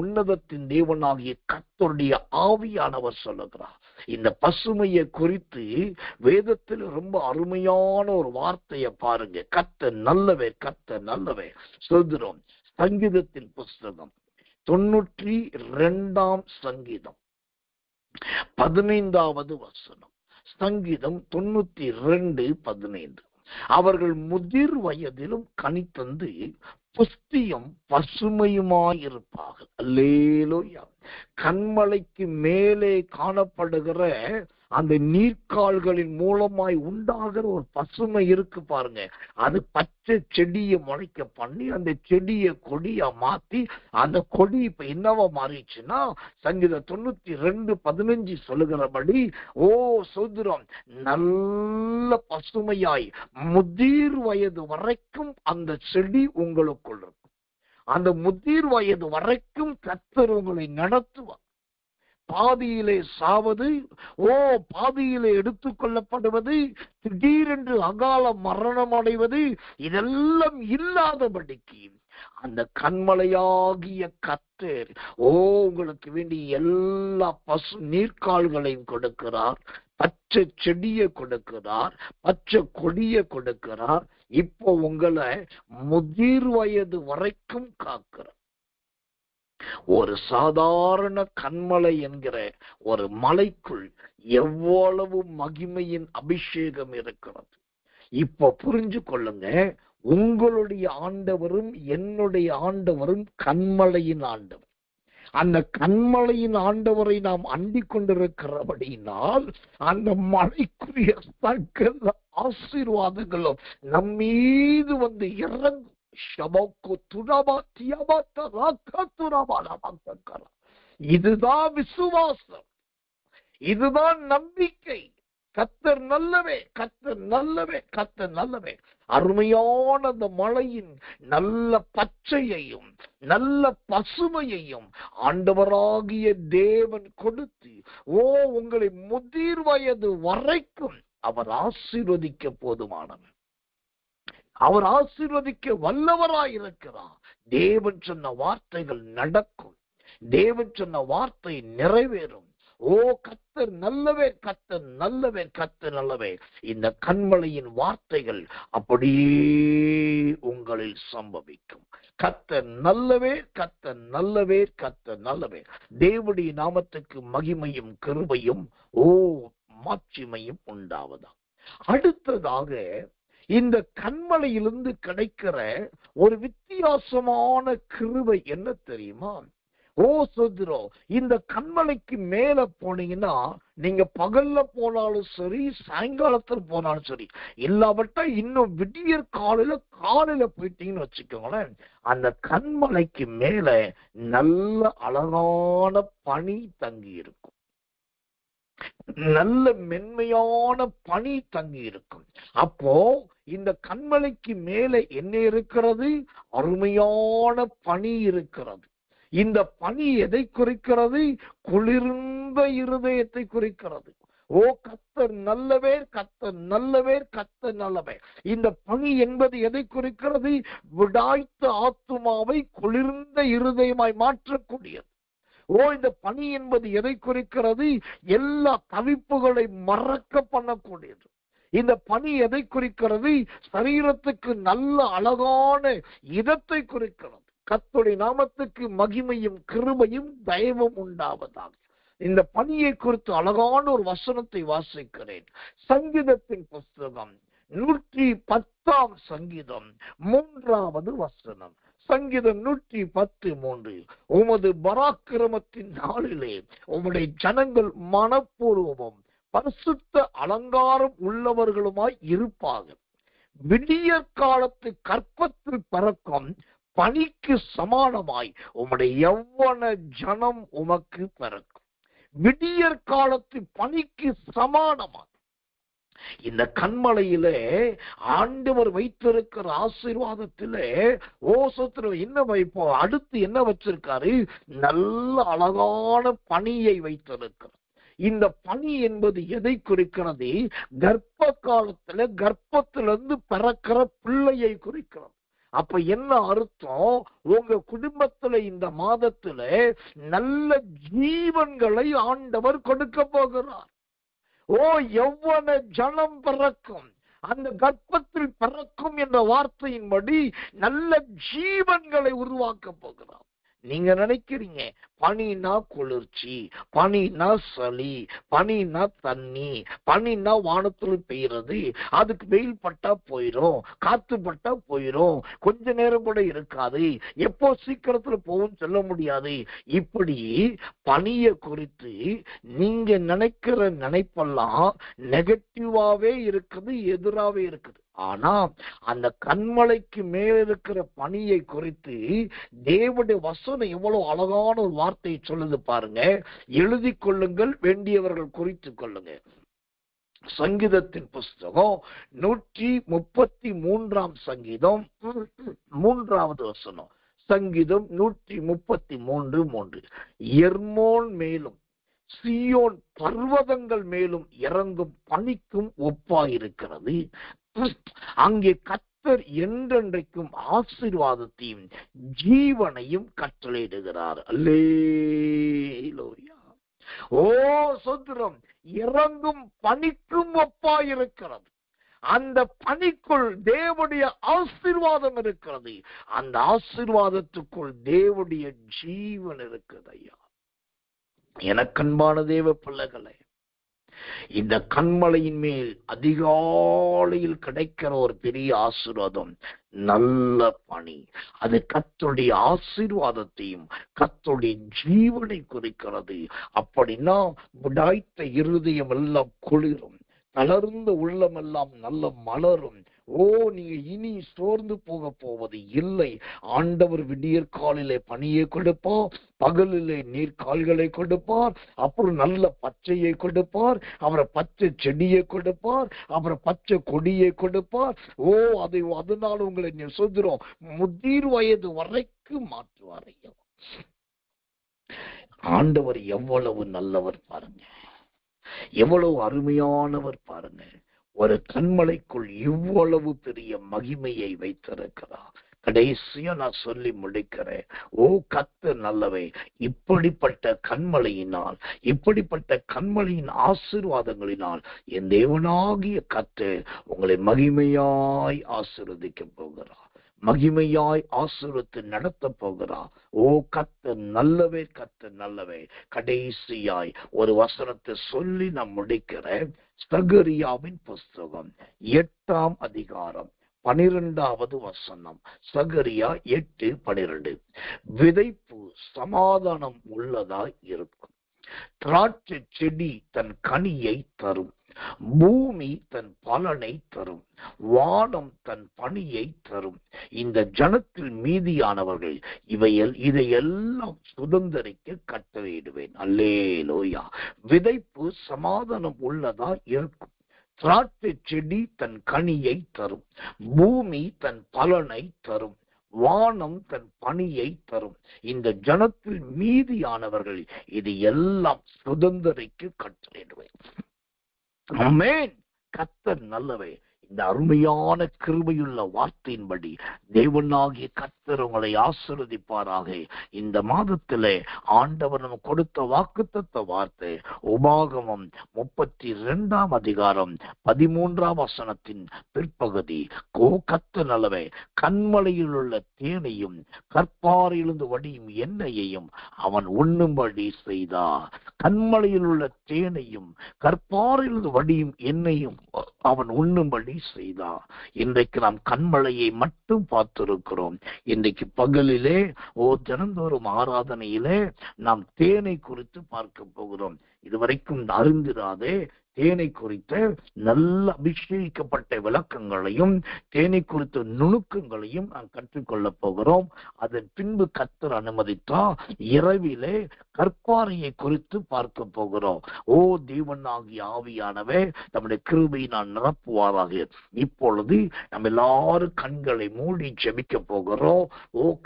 உன்னதத்தின் தேவனாகிய கர்த்தருடைய ஆவியானவர் சொல்லுகிறார். இந்த பசுமையை குறித்து வேதத்தில் ரொம்ப அருமையான ஒரு வார்த்தையை பாருங்க. கர்த்தர் நல்லவர், கர்த்தர் நல்லவர் சொல்கிறோம். சங்கீதத்தின் புஸ்தகம் 92 சங்கீதம் 15வது வசனம். சங்கீதம் 92:15. அவர்கள் முதிர் வயதிலும் கனி தந்து புஸ்தியும் பசுமையுமாயிருப்பார்கள். அல்லேலூயா. கண்மலைக்கு மேலே காணப்படுகிற அந்த நீர்க்கால்களின் மூலமாய் உண்டாகிற ஒரு பசுமை இருக்கு பாருங்க. அது பச்சை செடியை முளைக்க பண்ணி அந்த செடியை கொடியா மாத்தி அந்த கொடி இப்ப என்னவா மாறிடுச்சுன்னா சங்கீதம் 92:15 சொல்லுகிறபடி சோதரம் நல்ல பசுமையாய் முதிர் வயது வரைக்கும் அந்த செடி உங்களுக்குள் இருக்கும். அந்த முதிர் வயது வரைக்கும் கர்த்தர் உங்களை நடத்துவார். பாதியிலே சாவது, பாதியிலே எடுத்துக் கொள்ளப்படுவது, திடீரென்று அகால மரணம் அடைவது, இதெல்லாம் இல்லாதபடிக்கு அந்த கண்மலையாகிய கர்த்தர் உங்களுக்கு வேண்டிய எல்லா பசு நீர்க்கால்களையும் கொடுக்கிறார். பச்சை செடியை கொடுக்கிறார், பச்சை கொடியை கொடுக்கிறார். இப்போ உங்களை முதிர் வயது வரைக்கும் காக்கிறார். ஒரு சாதாரண கண்மலை என்கிற ஒரு மலைக்குள் எவ்வளவு மகிமையின் அபிஷேகம் இருக்கிறது. இப்ப புரிஞ்சு கொள்ளுங்க, உங்களுடைய ஆண்டவரும் என்னுடைய ஆண்டவரும் கண்மலையின் ஆண்டவர். அந்த கண்மலையின் ஆண்டவரை நாம் அண்டிக் கொண்டிருக்கிறபடினால் அந்த மலைக்குரிய சகல ஆசீர்வாதங்களும் நம்மீது வந்து இறங்கும். இதுதான் விசுவாசம், இதுதான் நம்பிக்கை. கர்த்தர் நல்லவே, கர்த்தர் நல்லவே, கர்த்தர் நல்லவே. அருமையான அந்த மலையின் நல்ல பச்சையையும் நல்ல பசுமையையும் ஆண்டவராகிய தேவன் கொடுத்து உங்களை முதிர் வயது வரைக்கும் அவர் ஆசீர்வதிக்க போதுமானவர். அவர் ஆசீர்வதிக்க வல்லவராயிருக்கிறார். தேவன் சொன்ன வார்த்தைகள் நடக்கும், தேவன் சொன்ன வார்த்தை நிறைவேறும். கர்த்தர் நல்லவே, கர்த்தர் நல்லவே, கர்த்தர் நல்லவே. இந்த கண்மலையின் வார்த்தைகள் அப்படியே உங்களில் சம்பவிக்கும். கர்த்தர் நல்லவே, கர்த்தர் நல்லவே, கர்த்தர் நல்லவே. தேவனுடைய நாமத்துக்கு மகிமையும் கிருபையும் மாட்சிமையும் உண்டாவதா. அடுத்ததாக இந்த கண்மலையிலிருந்து கிடைக்கிற ஒரு வித்தியாசமான கிருபை என்ன தெரியுமா? சோதரோ, இந்த கண்மலைக்கு மேல போனீங்கன்னா நீங்க பகல்ல போனாலும் சரி, சாயங்காலத்துல போனாலும் சரி, இல்லாவிட்டா இன்னும் விடியற் காலையில போயிட்டீங்கன்னு வச்சுக்கோங்களேன், அந்த கண்மலைக்கு மேல நல்ல அழகான பனி தங்கி இருக்கும். நல்ல மென்மையான பனி தங்கி இருக்கும். அப்போ இந்த கண்மலைக்கு மேல என்ன இருக்கிறது? அருமையான பனி இருக்கிறது. இந்த பனி எதை குறிக்கிறது? குளிர்ந்த இருதயத்தை குறிக்கிறது. கர்த்தர் நல்லவே, கர்த்தர் நல்லவே, கர்த்தர் நல்லவே. இந்த பனி என்பது எதை குறிக்கிறது? விடாய்த்த ஆத்துமாவை குளிர்ந்த இருதயமாய் மாற்றக்கூடியது. இந்த பனி என்பது எதை குறிக்கிறது? எல்லா தவிப்புகளை மறக்க பண்ணக்கூடியது. இந்த பனி எதை குறிக்கிறது? சரீரத்துக்கு நல்ல அழகான இதத்தை குறிக்கிறது. கர்த்தருடைய நாமத்துக்கு மகிமையும் கிருபையும் தயவும் உண்டாவதாக. இந்த பனியை குறித்து அழகான ஒரு வசனத்தை வாசிக்கிறேன். சங்கீதத்தின் புஸ்தகம் 110 சங்கீதம் 3வது வசனம். சங்கீதம் 110:3. உமது பராக்கிரமத்தின் நாளிலே உம்முடைய ஜனங்கள் மனப்பூர்வமும் பரிசுத்த அலங்காரம் உள்ளவர்களுமாய் இருப்பார்கள். விடியற் காலத்து கற்பத்தில் பறக்கும் பனிக்கு சமானமாய் உம்முடைய யௌவன ஜனம் உமக்கு பிறக்கும். விடியற் காலத்து பனிக்கு சமானமாய் இந்த கண்மலையிலே ஆண்டவர் வைத்திருக்கிற ஆசீர்வாதத்திலே என்ன வைப்போம்? அடுத்து என்ன வச்சிருக்காரு? நல்ல அழகான பனியை வைத்திருக்கிறார். இந்த பனி என்பது எதை குறிக்கிறது? கர்ப்ப காலத்துல கர்ப்பத்திலிருந்து பிறக்கிற பிள்ளையை குறிக்கிறது. அப்ப என்ன அர்த்தம்? உங்க குடும்பத்துல இந்த மாதத்துல நல்ல ஜீவன்களை ஆண்டவர் கொடுக்க போகிறார். யௌவன ஜனம் பிறக்கும், அந்த கர்ப்பத்தில் பிறக்கும் என்ற வார்த்தையின்படி நல்ல ஜீவன்களை உருவாக்க போகிறார். நீங்க நினைக்கிறீங்க பனினா குளிர்ச்சி, பனினா சளி, பனினா தண்ணி, பனினா வானத்துல பெய்யறது, அதுக்கு வெயில் பட்டா போயிரும், காத்து பட்டா போயிரும், கொஞ்ச நேரம் கூட இருக்காது, எப்போ சீக்கிரத்துல போகும் சொல்ல முடியாது. இப்படி பனியை குறித்து நீங்க நினைக்கிற நினைப்பெல்லாம் நெகட்டிவாவே இருக்குது, எதிராவே இருக்குது. ஆனா அந்த கண்மலைக்கு மேல இருக்கிற பனியை குறித்து தேவனுடைய வசனம் எவ்வளவு அழகான ஒரு வார்த்தையை சொல்லுது பாருங்க. எழுதி கொள்ளுங்கள், வேண்டியவர்கள் குறித்து கொள்ளுங்க. சங்கீதத்தின் புஸ்தகம் 133 சங்கீதம் 3வது வசனம். சங்கீதம் 133:3. எர்மோன் மேலும் சீயோன் பர்வதங்கள் மேலும் இறங்கும் பனிக்கும் ஒப்பாயிருக்கிறது. அங்கே கர்த்தர் என்றென்றைக்கும் ஆசீர்வாதத்தையும் ஜீவனையும் கட்டளையிடுகிறார். அல்லேலூயா. சோத்திரம். இறங்கும் பனிக்கும் ஒப்பாயிருக்கிறது. அந்த பனிக்குள் தேவனுடைய ஆசீர்வாதம் இருக்கிறது. அந்த ஆசீர்வாதத்துக்குள் தேவனுடைய ஜீவன் இருக்குது. ஐயா, எனக்கன்பான தேவ பிள்ளைகளே, இந்த கண்மலையின் மேல் அதிகாலையில் கிடைக்கிற ஒரு பெரிய ஆசீர்வாதம் நல்ல பனி. அது கர்த்தருடைய ஆசீர்வாதத்தையும் கர்த்தருடைய ஜீவனை குறிக்கிறது. அப்படின்னா விடாய்த்த இருதயம் எல்லாம் குளிரும், தளர்ந்த உள்ளம் எல்லாம் நல்ல மலரும். நீங்க இனி சோர்ந்து போக போவது இல்லை. ஆண்டவர் விடியற் காலிலே பனியை கொடுப்பார், பகலிலே நீர் கால்களை கொடுப்பார், அப்புறம் நல்ல பச்சையை கொடுப்பார், அவரை பச்சை செடியை கொடுப்பார், அப்புறம் பச்சை கொடியை கொடுப்பார். அதனால உங்களை சொல்கிறோம், முதிர் வயது வரைக்கும் மாற்றுவார். ஆண்டவர் எவ்வளவு நல்லவர் பாருங்க, எவ்வளவு அருமையானவர் பாருங்க. ஒரு கண்மலைக்குள் இவ்வளவு பெரிய மகிமையை வைத்திருக்கிறார். கடைசியா நான் சொல்லி முடிக்கிறேன். கர்த்தர் நல்லவே. இப்படிப்பட்ட கண்மலையினால், இப்படிப்பட்ட கண்மலையின் ஆசீர்வாதங்களினால் என் தேவனாகிய கர்த்தர் உங்களை மகிமையாய் ஆசீர்வதிக்க போகிறார், மகிமையாய் ஆசீர்வதித்து நடத்த போகிறார். கர்த்தர் நல்லவே, கர்த்தர் நல்லவே. கடைசியாய் ஒரு வசனத்தை சொல்லி நான் முடிக்கிறேன். சகரியாவின் புஸ்தகம் 8ஆம் அதிகாரம் 12வது வசனம். சகரியா 8:12. விதைப்பு சமாதானம் உள்ளதாய் இருக்கும், திராட்சை செடி தன் கனியை தரும், பூமி தன் பலனை தரும், வானம் தன் பணியை தரும். இந்த ஜனத்தில் மீதியானவர்கள் இதையெல்லாம் சுதந்திரிக்க கட்டளையிடுவேன். அல்லேலூயா. விதைப்பு சமாதானம் உள்ளதா இருக்கும், திராட்சை செடி தன் கனியை தரும், பூமி தன் பலனை தரும், வானம் தன் பணியை தரும். இந்த ஜனத்தில் மீதியானவர்கள் இது எல்லாம் சுதந்திரிக்க கட்டளையிடுவேன். ஆமென். கர்த்தர் நல்லவே. இந்த அருமையான கிருபையுள்ள வார்த்தையின்படி தேவனாகிய கர்த்தர் உங்களை ஆசீர்வதிப்பாராக. இந்த மாதத்திலே ஆண்டவர் நமக்கு கொடுத்த வாக்குத்தத்த வார்த்தை உபாகமம் 32ஆம் அதிகாரம் 13ஆம் வசனத்தின் பிற்பகுதி. கர்த்தர் நல்லவே. கண்மலையில் உள்ள தேனையும் கற்பாறையிலிருந்து வடியும் எண்ணெயையும் அவன் உண்ணும்படி செய்தார். கண்மலையில் உள்ள தேனையும் கற்பாறையிலிருந்து வடியும் எண்ணெயும் அவன் உண்ணும்படி செய்தார். இன்றைக்கு நாம் கண்மலையை மட்டும் பார்த்திருக்கிறோம். இன்றைக்கு பகலிலே தினந்தோறும் ஆராதனையிலே நாம் தேனை குறித்து பார்க்க போகிறோம். இதுவரைக்கும் அறிந்திராதே தேனை குறித்த நல்ல அபிஷேகிக்கப்பட்ட விளக்கங்களையும் தேனை குறித்த நுணுக்கங்களையும் நாம் கற்றுக்கொள்ள போகிறோம். அதன் பின்பு கர்த்தர் அனுமதித்தா இரவிலே கற்பாறையை குறித்து பார்க்க போகிறோம். தேவனாகிய ஆவியானவே நம்முடைய கிருபையை நான் நிரப்புவாராக. இப்பொழுது நம்ம எல்லாரும் கண்களை மூடி ஜெபிக்க போகிறோம்.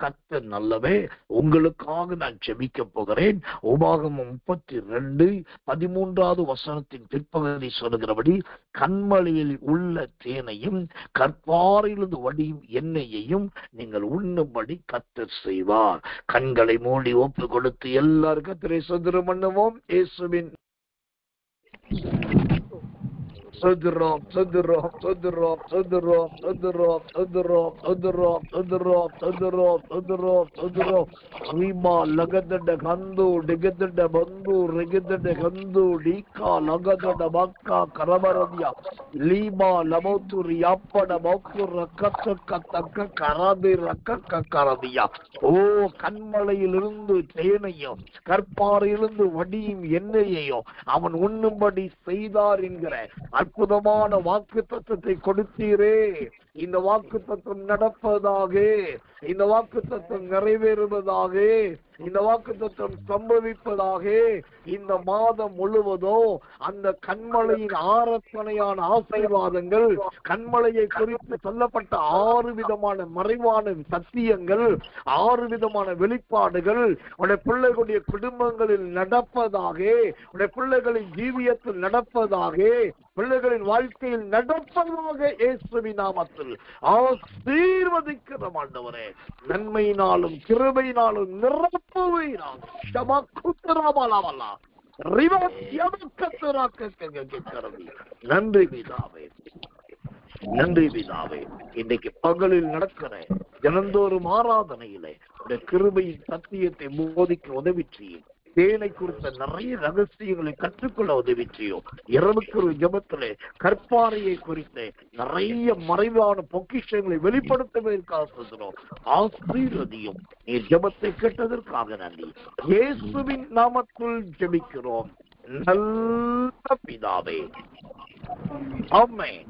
கர்த்தர் நல்லவே. உங்களுக்காக நான் ஜெபிக்க போகிறேன். உபாகமம் 32:13வது வசனத்தின் பிற்பகுதி பகுதி சொல்லுகிறபடி கண்மலையில் உள்ள தேனையும் கற்பாரிலிருந்து வடியும் எண்ணெயையும் நீங்கள் உண்ணும்படி கர்த்தர் செய்வார். கண்களை மூடி ஒப்பு கொடுத்து எல்லாரும் கர்த்தரை ஸ்தோத்திரம் பண்ணுவோம். இயேசுவின் Sodrom, Sodrom, Sodrom, Sodrom, Sodrom, Sodrom, Sodrom, Sodrom, Sodrom, Sodrom, Sodrom. Rima lagadada gandu, digadada bandu, rigadada gandu, dika lagadada bakka karabaradia. Lima lamotu riappada moku rakataka taka karadi rakaka karadia. ஓ கண்மலையிலிருந்து தேனையும் கற்பாறையிலிருந்து வடியும் எண்ணெயையும் அவன் உண்ணும்படி செய்தார் என்கிற அற்புதமான வாக்கு தத்துவத்தை கொடுத்தீரே. இந்த வாக்கு தத்துவம் நடப்பதாக, இந்த வாக்கு தத்துவம் நிறைவேறுவதாக, இந்த வாக்கு தத்துவம் சம்பவிப்பதாக. இந்த மாதம் முழுவதும் அந்த கண்மலையின் ஆரப்பனையான ஆசீர்வாதங்கள், கண்மலையை குறித்து சொல்லப்பட்ட 6 விதமான மறைவான சத்தியங்கள், 6 விதமான வெளிப்பாடுகள் உடைய பிள்ளைகளுடைய குடும்பங்களில் நடப்பதாக, உடைய பிள்ளைகளின் ஜீவியத்தில் நடப்பதாக, பிள்ளைகளின் வாழ்க்கையில் நடப்பதாக இயேசுவின் நாமத்தில் ஆசீர்வதிக்கிற ஆண்டவரே. நன்மையினாலும் கிருபையினாலும் நிரப்புவீராக. நன்றி பிதாவே, நன்றி பிதாவே. இன்னைக்கு பகலில் நடக்கிற தினந்தோறும் ஆராதனையிலே கிருபையின் சத்தியத்தை போதிக்க உதவி செய்யும். தேனை குறித்த நிறைய ரகசியங்களை கற்றுக்கொள்ள உதவி செய்யும். இரவுக்கு ஜெபத்திலே கற்பாறையை குறித்து நிறைய மறைவான பொக்கிஷங்களை வெளிப்படுத்துவதற்காக சொல்கிறோம். ஆசீர்வதியும். நீ ஜெபத்தை கேட்டதற்காக நன்றி. இயேசுவின் நாமத்தில் ஜெபிக்கிறோம் நல்ல பிதாவே. ஆமென்.